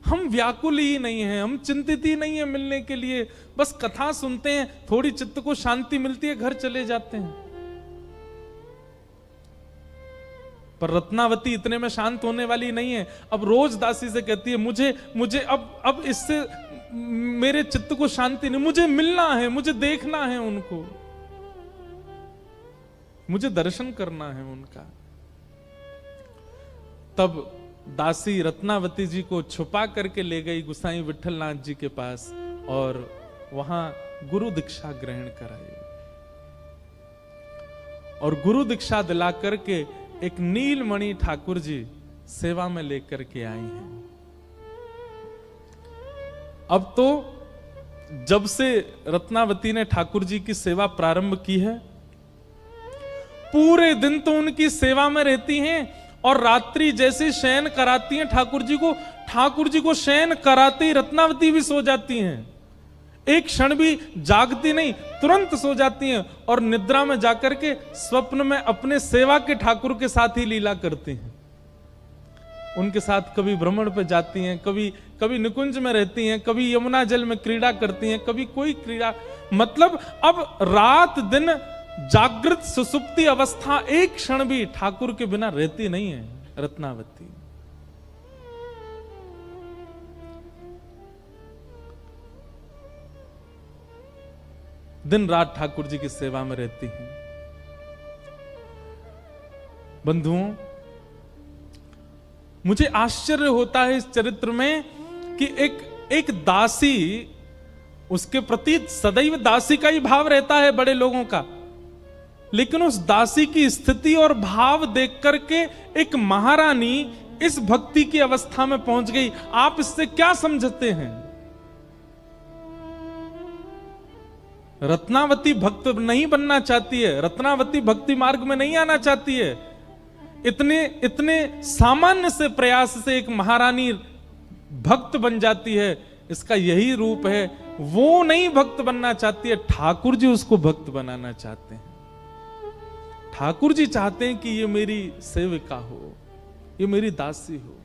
हम व्याकुल ही नहीं हैं, हम चिंतित ही नहीं है मिलने के लिए, बस कथा सुनते हैं, थोड़ी चित्त को शांति मिलती है, घर चले जाते हैं। पर रत्नावती इतने में शांत होने वाली नहीं है। अब रोज दासी से कहती है मुझे अब इससे मेरे चित्त को शांति नहीं, मुझे मिलना है, मुझे देखना है उनको, मुझे दर्शन करना है उनका। तब दासी रत्नावती जी को छुपा करके ले गई गुसाई विठलनाथ जी के पास और वहां गुरु दीक्षा ग्रहण कराई, और गुरु दीक्षा दिला करके एक नीलमणि ठाकुर जी सेवा में लेकर के आई हैं। अब तो जब से रत्नावती ने ठाकुर जी की सेवा प्रारंभ की है, पूरे दिन तो उनकी सेवा में रहती हैं, और रात्रि जैसे शयन कराती हैं ठाकुर जी को शयन कराती रत्नावती भी सो जाती हैं। एक क्षण भी जागती नहीं, तुरंत सो जाती हैं, और निद्रा में जाकर के स्वप्न में अपने सेवा के ठाकुर के साथ ही लीला करती हैं। उनके साथ कभी भ्रमण पे जाती हैं, कभी निकुंज में रहती हैं, कभी यमुना जल में क्रीड़ा करती हैं, कभी कोई क्रीड़ा, मतलब अब रात दिन जागृत सुसुप्ति अवस्था एक क्षण भी ठाकुर के बिना रहती नहीं है रत्नावती। दिन रात ठाकुर जी की सेवा में रहती हैं। बंधुओं, मुझे आश्चर्य होता है इस चरित्र में कि एक दासी, उसके प्रति सदैव दासी का ही भाव रहता है बड़े लोगों का, लेकिन उस दासी की स्थिति और भाव देख करके एक महारानी इस भक्ति की अवस्था में पहुंच गई। आप इससे क्या समझते हैं? रत्नावती भक्त नहीं बनना चाहती है, रत्नावती भक्ति मार्ग में नहीं आना चाहती है। इतने सामान्य से प्रयास से एक महारानी भक्त बन जाती है, इसका यही रूप है। वो नहीं भक्त बनना चाहती है, ठाकुर जी उसको भक्त बनाना चाहते हैं। ठाकुर जी चाहते हैं कि ये मेरी सेविका हो, ये मेरी दासी हो।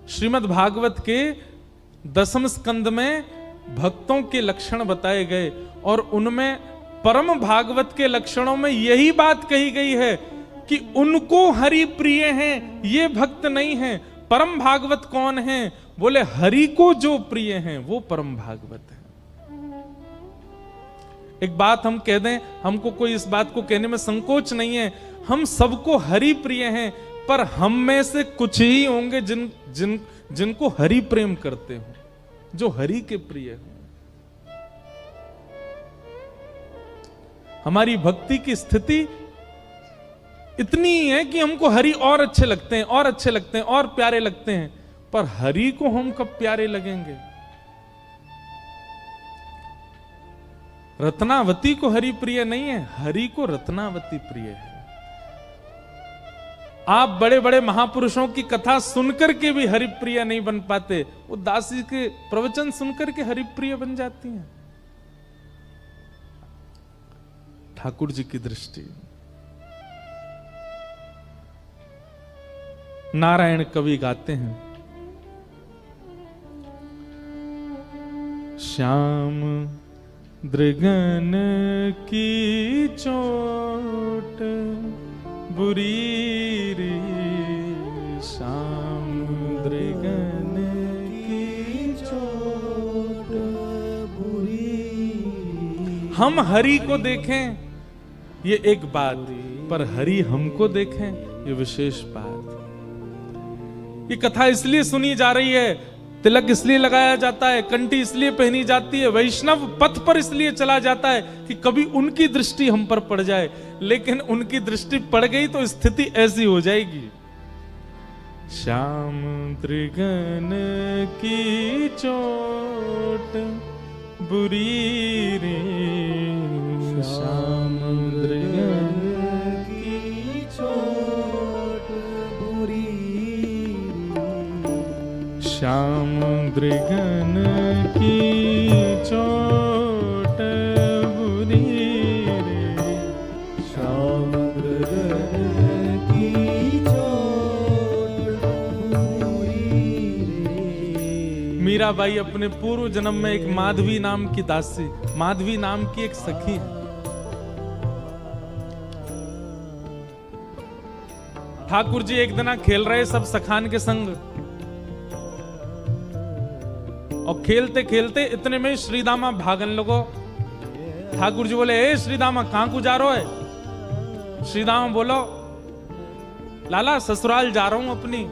श्रीमद् भागवत के 10वें स्कंद में भक्तों के लक्षण बताए गए और उनमें परम भागवत के लक्षणों में यही बात कही गई है कि उनको हरि प्रिय हैं, ये भक्त नहीं हैं। परम भागवत कौन है? बोले हरि को जो प्रिय हैं वो परम भागवत है। एक बात हम कह दें, हमको कोई इस बात को कहने में संकोच नहीं है, हम सबको हरि प्रिय हैं, पर हम में से कुछ ही होंगे जिनको हरि प्रेम करते हो, जो हरि के प्रिय हो। हमारी भक्ति की स्थिति इतनी है कि हमको हरि और अच्छे लगते हैं और अच्छे लगते हैं और प्यारे लगते हैं, पर हरि को हम कब प्यारे लगेंगे? रत्नावती को हरि प्रिय नहीं है, हरि को रत्नावती प्रिय है। आप बड़े बड़े महापुरुषों की कथा सुनकर के भी हरि प्रिय नहीं बन पाते, वो दासी के प्रवचन सुनकर के हरि प्रिय बन जाती हैं। ठाकुर जी की दृष्टि। नारायण कवि गाते हैं, श्याम दृगन की चोट बुरी रे, श्याम दृगन की चोट बुरी। हम हरि को देखें ये एक बात, पर हरि हमको देखें ये विशेष बात। ये कथा इसलिए सुनी जा रही है, तिलक इसलिए लगाया जाता है, कंठी इसलिए पहनी जाती है, वैष्णव पथ पर इसलिए चला जाता है कि कभी उनकी दृष्टि हम पर पड़ जाए। लेकिन उनकी दृष्टि पड़ गई तो स्थिति ऐसी हो जाएगी, श्याम दृगन की चोट बुरी रे, श्याम दृगन की चोट बुरी, श्याम दृगन की चोट बुरी रे, श्याम दृगन की चोट बुरी रे। मीराबाई अपने पूर्व जन्म में एक माधवी नाम की दासी, माधवी नाम की एक सखी है। ठाकुर जी एक दिन खेल रहे सब सखान के संग, और खेलते खेलते इतने में श्रीदामा भागन लगो। ठाकुर जी बोले, ए श्रीदामा कहां को जा रहे है? श्रीदामा बोलो, लाला ससुराल जा रहा हूं अपनी।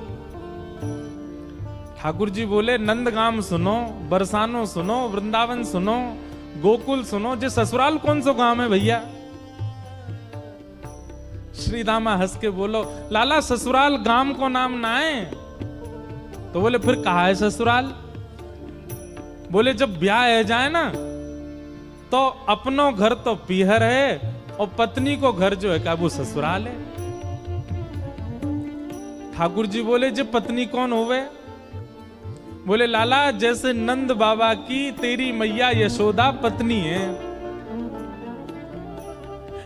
ठाकुर जी बोले, नंदगाम सुनो, बरसानो सुनो, वृंदावन सुनो, गोकुल सुनो, जे ससुराल कौन सा गांव है भैया? श्रीदामा हंस के बोलो, लाला ससुराल गांव को नाम ना है। तो बोले, फिर कहा है ससुराल? बोले, जब ब्याह है जाए ना तो अपनो घर तो पीहर है और पत्नी को घर जो है क्या वो ससुराल है। ठाकुर जी बोले, जे पत्नी कौन होवे? बोले, लाला जैसे नंद बाबा की तेरी मैया यशोदा पत्नी है,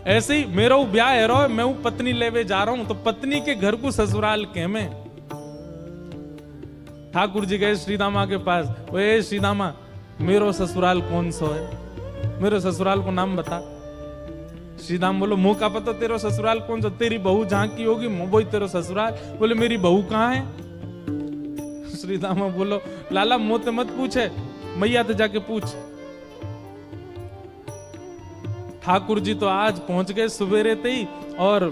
ऐसे ही मेरा ब्याह है रो, मैं हूं पत्नी लेवे जा रहा हूं, तो पत्नी के घर को ससुराल कह में। ठाकुर जी गए श्रीदामा के पास, ओए श्रीदामा मेरो ससुराल कौन सा है? मेरो ससुराल को नाम बता। श्रीदाम बोलो, मुंह का पता तेरा ससुराल कौन सा? तेरी बहू जहां की होगी वही तेरा ससुराल। बोले, मेरी बहू कहां है? श्रीदामा बोलो, लाला मुंह तो मत पूछे, मैया तो जाके पूछ। ठाकुर जी तो आज पहुंच गए सुबेरे ते ही, और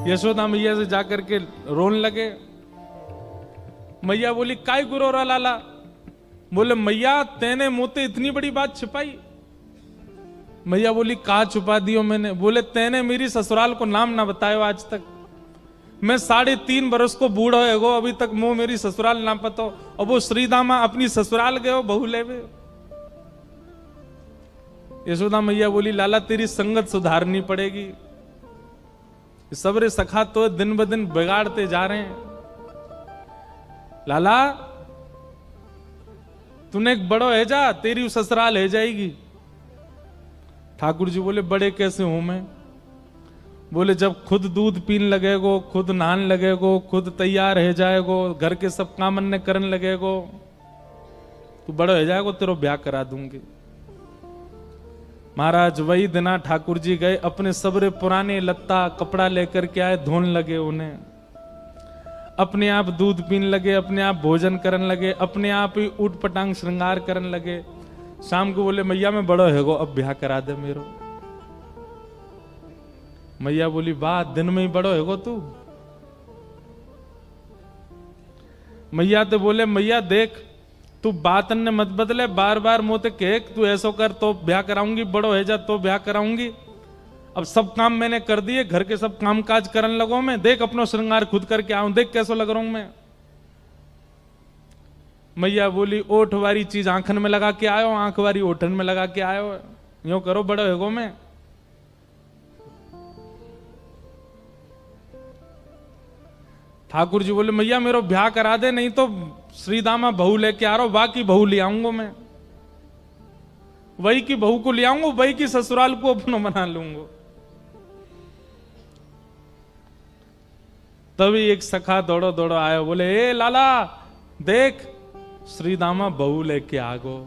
यशोदा मैया से जाकर के रोने लगे। मैया बोली, काय गुरो रा लाला? बोले, मैया तेने मोते इतनी बड़ी बात छिपाई। मैया बोली, कहा छुपा दियो मैंने? बोले, तेने मेरी ससुराल को नाम ना बतायो आज तक। मैं 3.5 बरस को बूढ़ा है गो, अभी तक मुंह मेरी ससुराल ना पतो, और वो श्रीदामा अपनी ससुराल गए बहू लेवे। यशोदा मैया बोली, लाला तेरी संगत सुधारनी पड़ेगी, सबरे सखा तो दिन ब दिन बिगाड़ते जा रहे हैं। लाला तूने एक बड़ो है जा, तेरी ससुराल है जाएगी। ठाकुर जी बोले, बड़े कैसे हूं मैं? बोले जब खुद दूध पीन लगेगो, खुद नहान लगेगो, खुद तैयार हो जाएगो, घर के सब काम अन्य करने लगेगो, तू बड़ा हो जाएगो, तेरो ब्याह करा दूंगी। महाराज वही दिना ठाकुर जी गए, अपने सबरे पुराने लत्ता कपड़ा लेकर के आए, धोने लगे उन्हें, अपने आप दूध पीने लगे, अपने आप भोजन करने लगे, अपने आप ही उठ पटांग श्रृंगार करने लगे। शाम को बोले मैया मैं बड़ा है गो, अब ब्याह करा दे मेरो। मैया बोली वाह, दिन में ही बड़ो है गो तू। मैया तो बोले मैया देख तू बात ने मत बदले, बार बार मोते कह तू ऐसो कर तो ब्याह कराऊंगी, बड़ो है जा तो ब्याह कराऊंगी। अब सब काम मैंने कर दिए, घर के सब काम काज करने लगो मैं, देख अपनो श्रृंगार खुद करके आऊं, देख कैसो लग रहा हूं मैं। मैया बोली ओठ वारी चीज आंखन में लगा के आयो, आंख वारी ओठन में लगा के आयो, यूं करो बड़ो है गो मैं। ठाकुर जी बोले मैया मेरो ब्याह करा दे, नहीं तो श्रीदामा बहू लेके आ रहा हूं, बाकी बहू ले आऊंगा मैं, वही की बहू को ले आऊंगा, वही की ससुराल को अपनो बना लूंगा। तभी एक सखा दौड़ो दौड़ो आयो, बोले ए लाला देख श्रीदामा बहू लेके आ गो।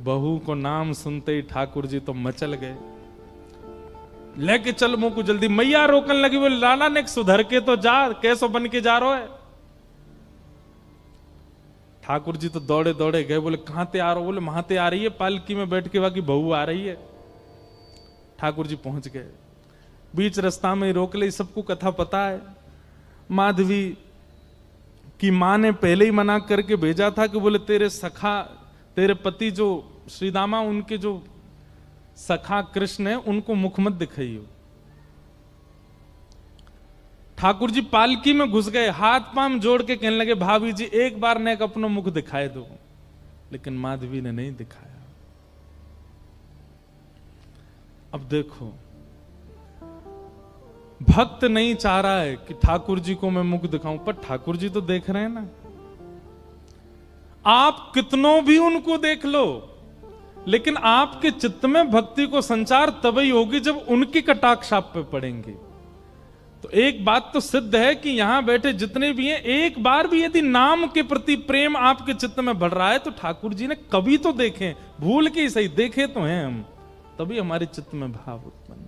बहू को नाम सुनते ही ठाकुर जी तो मचल गए, लेके चल मुंह को जल्दी। मैया रोकन लगी, बोले लाला ने सुधर के तो जा, कैसो बन के जा रहा है। ठाकुर जी तो दौड़े दौड़े गए, बोले कहां ते आ रहे हो, बोले वहां ते आ रही है पालकी में बैठ के, बाकी बहू आ रही है। ठाकुर जी पहुंच गए, बीच रास्ता में रोक ले, सबको कथा पता है। माधवी की मां ने पहले ही मना करके भेजा था कि बोले तेरे सखा, तेरे पति जो श्रीदामा, उनके जो सखा कृष्ण है उनको मुख मत दिखाइयो। ठाकुर जी पालकी में घुस गए, हाथ पांव जोड़ के कहने लगे भाभी जी एक बार ने अपना मुख दिखाए दो, लेकिन माधवी ने नहीं दिखाया। अब देखो भक्त नहीं चाह रहा है कि ठाकुर जी को मैं मुख दिखाऊं, पर ठाकुर जी तो देख रहे हैं ना। आप कितनों भी उनको देख लो, लेकिन आपके चित्त में भक्ति को संचार तभी होगी जब उनकी कटाक्ष आप पे पड़ेंगे। तो एक बात तो सिद्ध है कि यहां बैठे जितने भी हैं, एक बार भी यदि नाम के प्रति प्रेम आपके चित्त में बढ़ रहा है तो ठाकुर जी ने कभी तो देखे, भूल के ही सही देखे तो हैं हम, तभी हमारे चित्त में भाव उत्पन्न।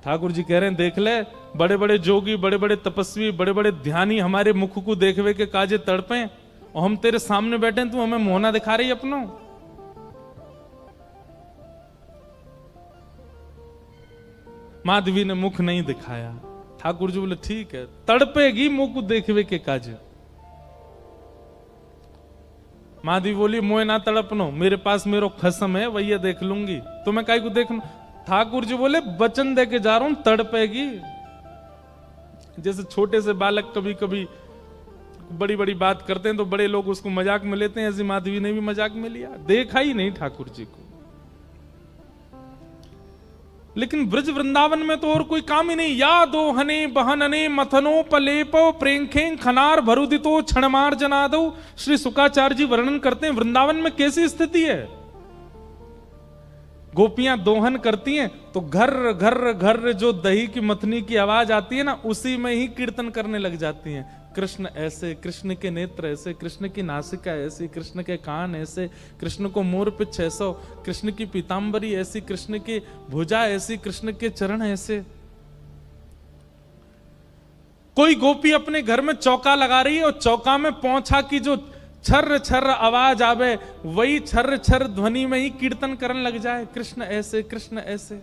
ठाकुर जी कह रहे हैं देख ले, बड़े बड़े जोगी, बड़े बड़े तपस्वी, बड़े बड़े ध्यानी हमारे मुख को देखवे के काजे तड़पे, और हम तेरे सामने बैठे तू हमें मोहना दिखा रही अपनो। माधवी ने मुख नहीं दिखाया। ठाकुर जी बोले ठीक है, तड़पेगी मुंह को देखवे के काजे। माधवी बोली मोए ना तड़पनो, मेरे पास मेरो खसम है, वही देख लूंगी, तुम्हें काई को देखना। ठाकुर जी बोले वचन दे के जा रहा हूं, तड़पेगी। जैसे छोटे से बालक कभी कभी बड़ी बड़ी बात करते हैं तो बड़े लोग उसको मजाक में लेते हैं, ऐसी माधवी ने भी मजाक में लिया, देखा ही नहीं ठाकुर जी को। लेकिन ब्रज वृंदावन में तो और कोई काम ही नहीं। या दो हने बहनने मथनो पलेपो प्रेंखे खनार भरुदितो क्षणमार जनादो। श्री सुकाचार्य जी वर्णन करते हैं वृंदावन में कैसी स्थिति है। गोपियां दोहन करती हैं तो घर घर घर जो दही की मथनी की आवाज आती है ना, उसी में ही कीर्तन करने लग जाती हैं। कृष्ण ऐसे, कृष्ण के नेत्र ऐसे, कृष्ण की नासिका ऐसी, कृष्ण के कान ऐसे, कृष्ण को मोर पिछ ऐसा, कृष्ण की पीतांबरी ऐसी, कृष्ण की भुजा ऐसी, कृष्ण के चरण ऐसे। कोई गोपी अपने घर में चौका लगा रही है और चौका में पोंछा की जो छर्र छर्र आवाज आवे, वही छर्र छर्र ध्वनि में ही कीर्तन करने लग जाए, कृष्ण ऐसे, कृष्ण ऐसे।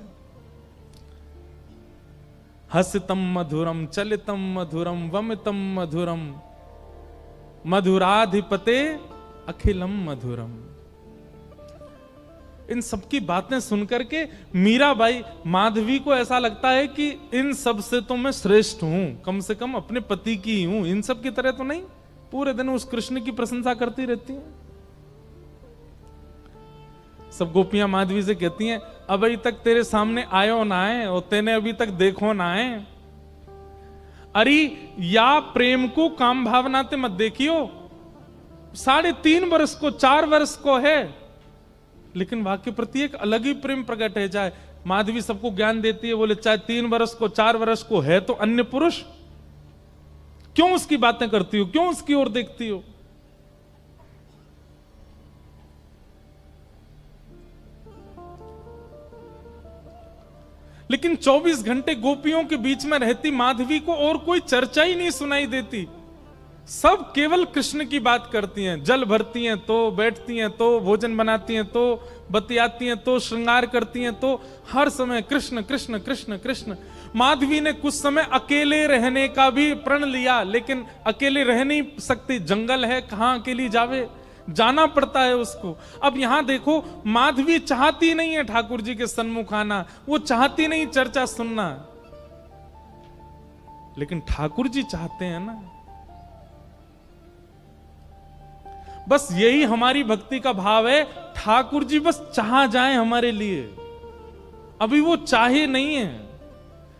हसितम मधुरम चलितम मधुरम वमितम मधुरम मधुराधिपते अखिलम मधुरम। इन सबकी बातें सुनकर के मीराबाई, माधवी को ऐसा लगता है कि इन सब से तो मैं श्रेष्ठ हूं, कम से कम अपने पति की हूं, इन सब की तरह तो नहीं। पूरे दिन उस कृष्ण की प्रशंसा करती रहती हैं। सब गोपियां माधवी से कहती हैं अभी तक तेरे सामने आयो ना आए और तेने अभी तक देखो ना आए। अरे या प्रेम को काम भावना ते मत देखियो, 3.5 वर्ष को 4 वर्ष को है, लेकिन वाक्य प्रति एक अलग ही प्रेम प्रकट है जाए। माधवी सबको ज्ञान देती है, बोले चाहे 3 वर्ष को 4 वर्ष को है तो अन्य पुरुष, क्यों उसकी बातें करती हो, क्यों उसकी ओर देखती हो? लेकिन 24 घंटे गोपियों के बीच में रहती माधवी को और कोई चर्चा ही नहीं सुनाई देती। सब केवल कृष्ण की बात करती हैं, जल भरती हैं तो, बैठती हैं तो, भोजन बनाती हैं तो, बतियाती हैं तो, श्रृंगार करती हैं तो, हर समय कृष्ण कृष्ण कृष्ण कृष्ण। माधवी ने कुछ समय अकेले रहने का भी प्रण लिया, लेकिन अकेले रह नहीं सकती, जंगल है, कहां अकेली जावे, जाना पड़ता है उसको। अब यहां देखो, माधवी चाहती नहीं है ठाकुर जी के सन्मुख आना, वो चाहती नहीं चर्चा सुनना, लेकिन ठाकुर जी चाहते हैं ना। बस यही हमारी भक्ति का भाव है, ठाकुर जी बस चाह जाए हमारे लिए। अभी वो चाहे नहीं है,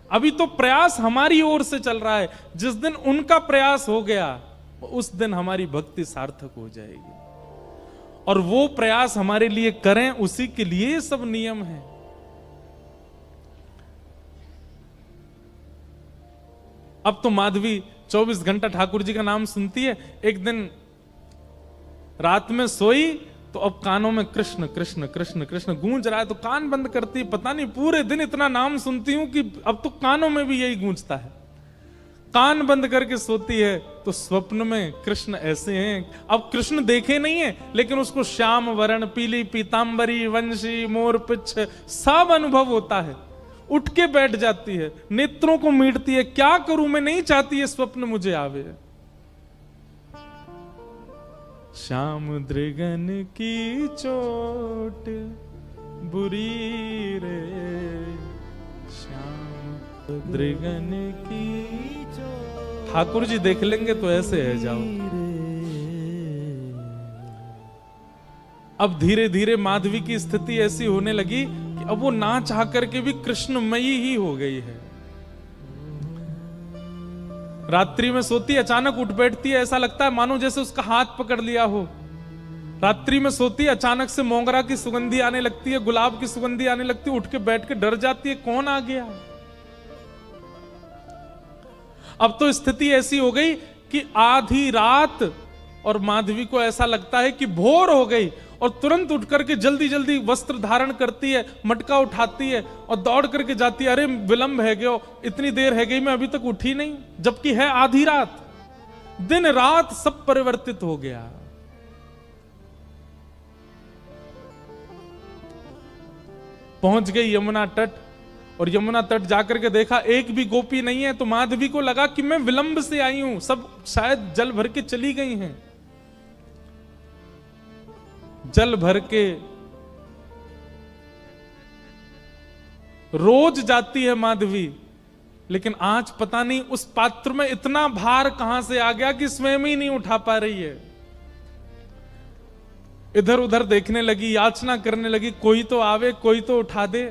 अभी तो प्रयास हमारी ओर से चल रहा है। जिस दिन उनका प्रयास हो गया, उस दिन हमारी भक्ति सार्थक हो जाएगी। और वो प्रयास हमारे लिए करें, उसी के लिए सब नियम है। अब तो माधवी 24 घंटा ठाकुर जी का नाम सुनती है। एक दिन रात में सोई तो अब कानों में कृष्ण कृष्ण कृष्ण कृष्ण गूंज रहा है, तो कान बंद करती है। पता नहीं पूरे दिन इतना नाम सुनती हूं कि अब तो कानों में भी यही गूंजता है। कान बंद करके सोती है तो स्वप्न में कृष्ण ऐसे हैं। अब कृष्ण देखे नहीं है, लेकिन उसको श्याम वरण, पीली पीतांबरी, वंशी, मोर पिच्छ सब अनुभव होता है। उठ के बैठ जाती है, नेत्रों को मीटती है, क्या करूं मैं, नहीं चाहती है स्वप्न मुझे आवे। श्याम दृगन की चोट बुरी रे, श्याम दृगन की चोट। ठाकुर जी देख लेंगे तो ऐसे है जाओ। अब धीरे धीरे माधवी की स्थिति ऐसी होने लगी कि अब वो ना चाह करके भी कृष्णमयी ही हो गई है। रात्रि में सोती, अचानक उठ बैठती है, ऐसा लगता है मानो जैसे उसका हाथ पकड़ लिया हो। रात्रि में सोती, अचानक से मोगरा की सुगंधी आने लगती है, गुलाब की सुगंधी आने लगती है, उठ के बैठ के डर जाती है, कौन आ गया। अब तो स्थिति ऐसी हो गई कि आधी रात और माधवी को ऐसा लगता है कि भोर हो गई, और तुरंत उठ करके जल्दी जल्दी वस्त्र धारण करती है, मटका उठाती है और दौड़ करके जाती है। अरे विलंब है गयो, इतनी देर है गई, मैं अभी तक उठी नहीं, जबकि है आधी रात। दिन रात सब परिवर्तित हो गया। पहुंच गई यमुना तट, और यमुना तट जाकर के देखा एक भी गोपी नहीं है। तो माधवी को लगा कि मैं विलंब से आई हूं, सब शायद जल भर के चली गई हैं। जल भर के रोज जाती है माधवी, लेकिन आज पता नहीं उस पात्र में इतना भार कहां से आ गया कि स्वयं ही नहीं उठा पा रही है। इधर उधर देखने लगी, याचना करने लगी, कोई तो आवे, कोई तो उठा दे।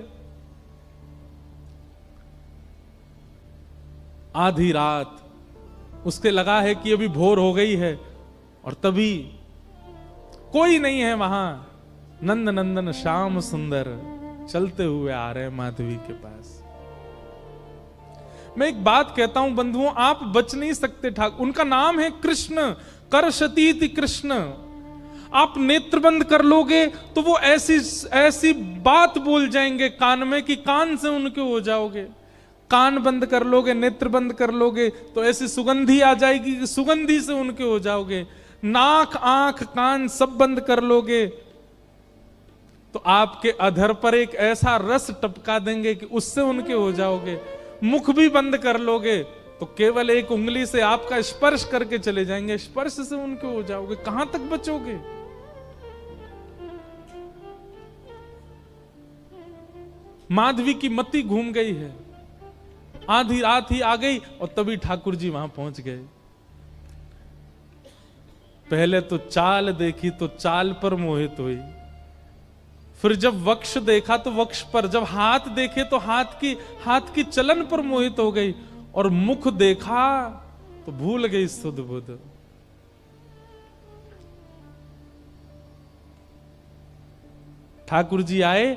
आधी रात उसके लगा है कि अभी भोर हो गई है, और तभी कोई नहीं है वहां। नंद नंदन श्याम सुंदर चलते हुए आ रहे हैं माधवी के पास। मैं एक बात कहता हूं बंधुओं, आप बच नहीं सकते ठाकुर। उनका नाम है कृष्ण, करशतीति कृष्ण। आप नेत्र बंद कर लोगे तो वो ऐसी ऐसी बात बोल जाएंगे कान में कि कान से उनके हो जाओगे। कान बंद कर लोगे, नेत्र बंद कर लोगे तो ऐसी सुगंधी आ जाएगी कि सुगंधी से उनके हो जाओगे। नाक, आंख, कान सब बंद कर लोगे तो आपके अधर पर एक ऐसा रस टपका देंगे कि उससे उनके हो जाओगे। मुख भी बंद कर लोगे तो केवल एक उंगली से आपका स्पर्श करके चले जाएंगे, स्पर्श से उनके हो जाओगे। कहां तक बचोगे। माधवी की मति घूम गई है। आधी रात ही आ गई और तभी ठाकुर जी वहां पहुंच गए। पहले तो चाल देखी तो चाल पर मोहित हुई, फिर जब वक्ष देखा तो वक्ष पर, जब हाथ देखे तो हाथ की चलन पर मोहित हो गई, और मुख देखा तो भूल गई सुध बुध। ठाकुर जी आए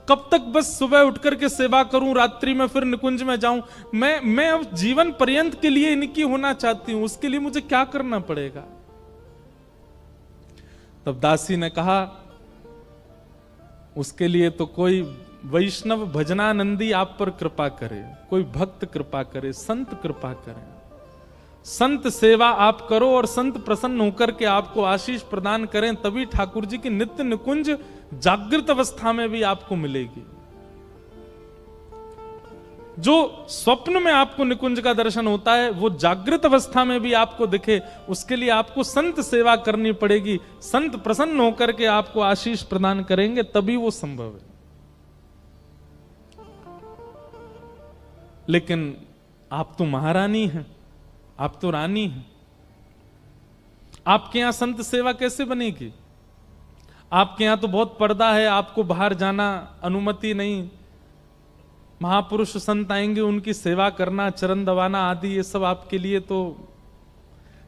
कब तक बस सुबह उठ करके सेवा करूं, रात्रि में फिर निकुंज में जाऊं? मैं अब जीवन पर्यंत के लिए इनकी होना चाहती हूं, उसके लिए मुझे क्या करना पड़ेगा? तब दासी ने कहा, उसके लिए तो कोई वैष्णव भजनानंदी आप पर कृपा करे, कोई भक्त कृपा करे, संत कृपा करे, संत सेवा आप करो और संत प्रसन्न होकर के आपको आशीष प्रदान करें, तभी ठाकुर जी की नित्य निकुंज जागृत अवस्था में भी आपको मिलेगी। जो स्वप्न में आपको निकुंज का दर्शन होता है वो जागृत अवस्था में भी आपको दिखे, उसके लिए आपको संत सेवा करनी पड़ेगी। संत प्रसन्न होकर के आपको आशीष प्रदान करेंगे, तभी वो संभव है। लेकिन आप तो महारानी हैं, आप तो रानी हैं, आपके यहां संत सेवा कैसे बनेगी? आपके यहां तो बहुत पर्दा है, आपको बाहर जाना अनुमति नहीं। महापुरुष संत आएंगे, उनकी सेवा करना, चरण दबाना आदि, ये सब आपके लिए तो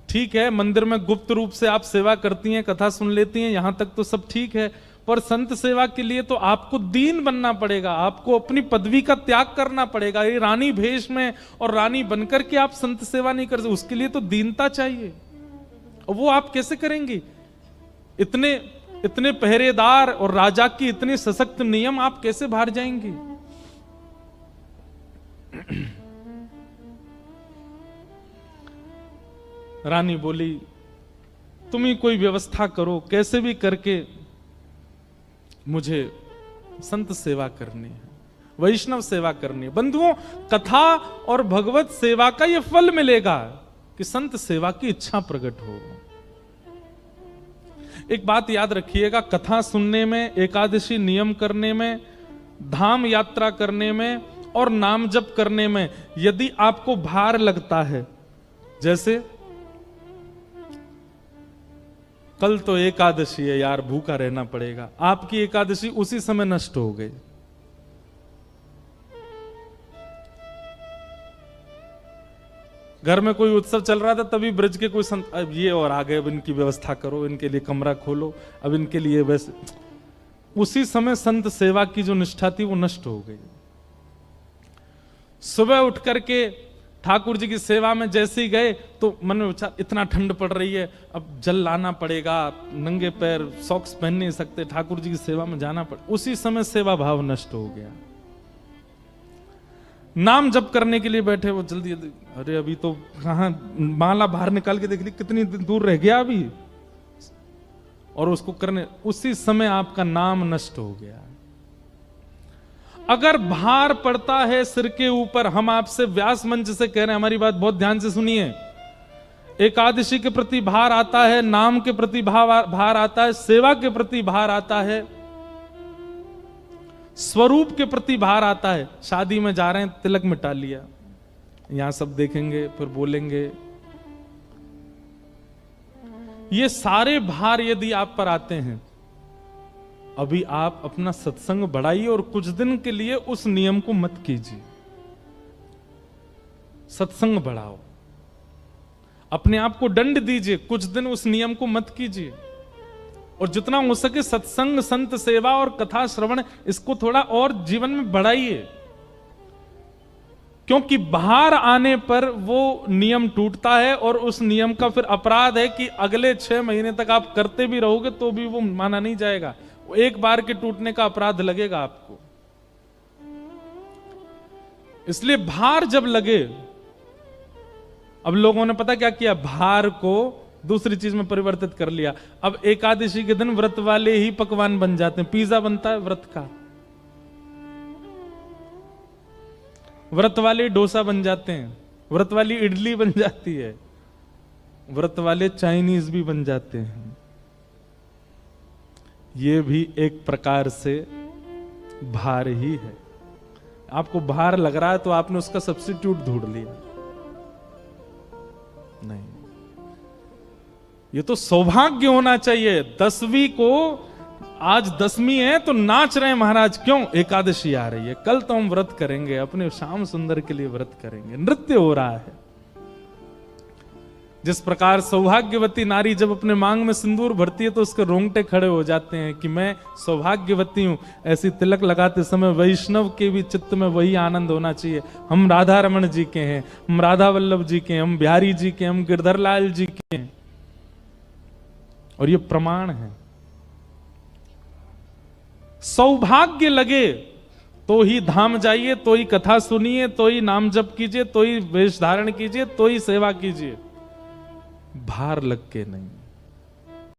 ठीक है। मंदिर में गुप्त रूप से आप सेवा करती हैं, कथा सुन लेती हैं, यहां तक तो सब ठीक है। पर संत सेवा के लिए तो आपको दीन बनना पड़ेगा, आपको अपनी पदवी का त्याग करना पड़ेगा। ये रानी भेष में और रानी बनकर के आप संत सेवा नहीं कर सकते, उसके लिए तो दीनता चाहिए। और वो आप कैसे करेंगी? इतने पहरेदार और राजा की इतने सशक्त नियम, आप कैसे बाहर जाएंगी? रानी बोली, तुम ही कोई व्यवस्था करो, कैसे भी करके मुझे संत सेवा करनी है, वैष्णव सेवा करनी है। बंधुओं, कथा और भगवत सेवा का यह फल मिलेगा कि संत सेवा की इच्छा प्रकट हो। एक बात याद रखिएगा, कथा सुनने में, एकादशी नियम करने में, धाम यात्रा करने में और नाम जप करने में यदि आपको भार लगता है, जैसे कल तो एकादशी है यार, भूखा रहना पड़ेगा, आपकी एकादशी उसी समय नष्ट हो गई। घर में कोई उत्सव चल रहा था, तभी ब्रज के कोई संत, अब ये और आ गए, अब इनकी व्यवस्था करो, इनके लिए कमरा खोलो, अब इनके लिए वैसे, उसी समय संत सेवा की जो निष्ठा थी वो नष्ट हो गई। सुबह उठ करके ठाकुर जी की सेवा में जैसे ही गए तो मन में विचार, इतना ठंड पड़ रही है, अब जल लाना पड़ेगा, नंगे पैर सॉक्स पहन नहीं सकते, ठाकुर जी की सेवा में जाना पड़े, उसी समय सेवा भाव नष्ट हो गया। नाम जप करने के लिए बैठे, वो जल्दी जल्दी, अरे अभी तो कहां, माला बाहर निकाल के देख ली कितनी दूर रह गया अभी, और उसको करने, उसी समय आपका नाम नष्ट हो गया। अगर भार पड़ता है सिर के ऊपर, हम आपसे व्यास मंच से कह रहे हैं, हमारी बात बहुत ध्यान से सुनिए, एकादशी के प्रति भार आता है, नाम के प्रति भार आता है, सेवा के प्रति भार आता है, स्वरूप के प्रति भार आता है। शादी में जा रहे हैं, तिलक मिटा लिया, यहां सब देखेंगे फिर बोलेंगे, ये सारे भार यदि आप पर आते हैं, अभी आप अपना सत्संग बढ़ाइए और कुछ दिन के लिए उस नियम को मत कीजिए। सत्संग बढ़ाओ, अपने आप को दंड दीजिए, कुछ दिन उस नियम को मत कीजिए, और जितना हो सके सत्संग, संत सेवा और कथा श्रवण, इसको थोड़ा और जीवन में बढ़ाइए। क्योंकि बाहर आने पर वो नियम टूटता है, और उस नियम का फिर अपराध है कि अगले 6 महीने तक आप करते भी रहोगे तो भी वो माना नहीं जाएगा, एक बार के टूटने का अपराध लगेगा आपको। इसलिए भार जब लगे, अब लोगों ने पता क्या किया, भार को दूसरी चीज में परिवर्तित कर लिया। अब एकादशी के दिन व्रत वाले ही पकवान बन जाते हैं, पिज्जा बनता है व्रत का, व्रत वाले डोसा बन जाते हैं, व्रत वाली इडली बन जाती है, व्रत वाले चाइनीज भी बन जाते हैं। ये भी एक प्रकार से भार ही है। आपको भार लग रहा है तो आपने उसका सब्स्टिट्यूट ढूंढ लिया। नहीं, ये तो सौभाग्य होना चाहिए। 10वीं को, आज 10वीं है तो नाच रहे हैं महाराज, क्यों? एकादशी आ रही है, कल तो हम व्रत करेंगे, अपने श्याम सुंदर के लिए व्रत करेंगे, नृत्य हो रहा है। जिस प्रकार सौभाग्यवती नारी जब अपने मांग में सिंदूर भरती है तो उसके रोंगटे खड़े हो जाते हैं कि मैं सौभाग्यवती हूं, ऐसी तिलक लगाते समय वैष्णव के भी चित्त में वही आनंद होना चाहिए। हम राधा रमन जी के हैं, हम राधा वल्लभ जी के हैं, हम बिहारी जी के, हम गिरधर लाल जी के हैं, और ये प्रमाण है। सौभाग्य लगे तो ही धाम जाइए, तो ही कथा सुनिए, तो ही नाम जप कीजिए, तो ही वेश धारण कीजिए, तो ही सेवा कीजिए, भार लग के नहीं।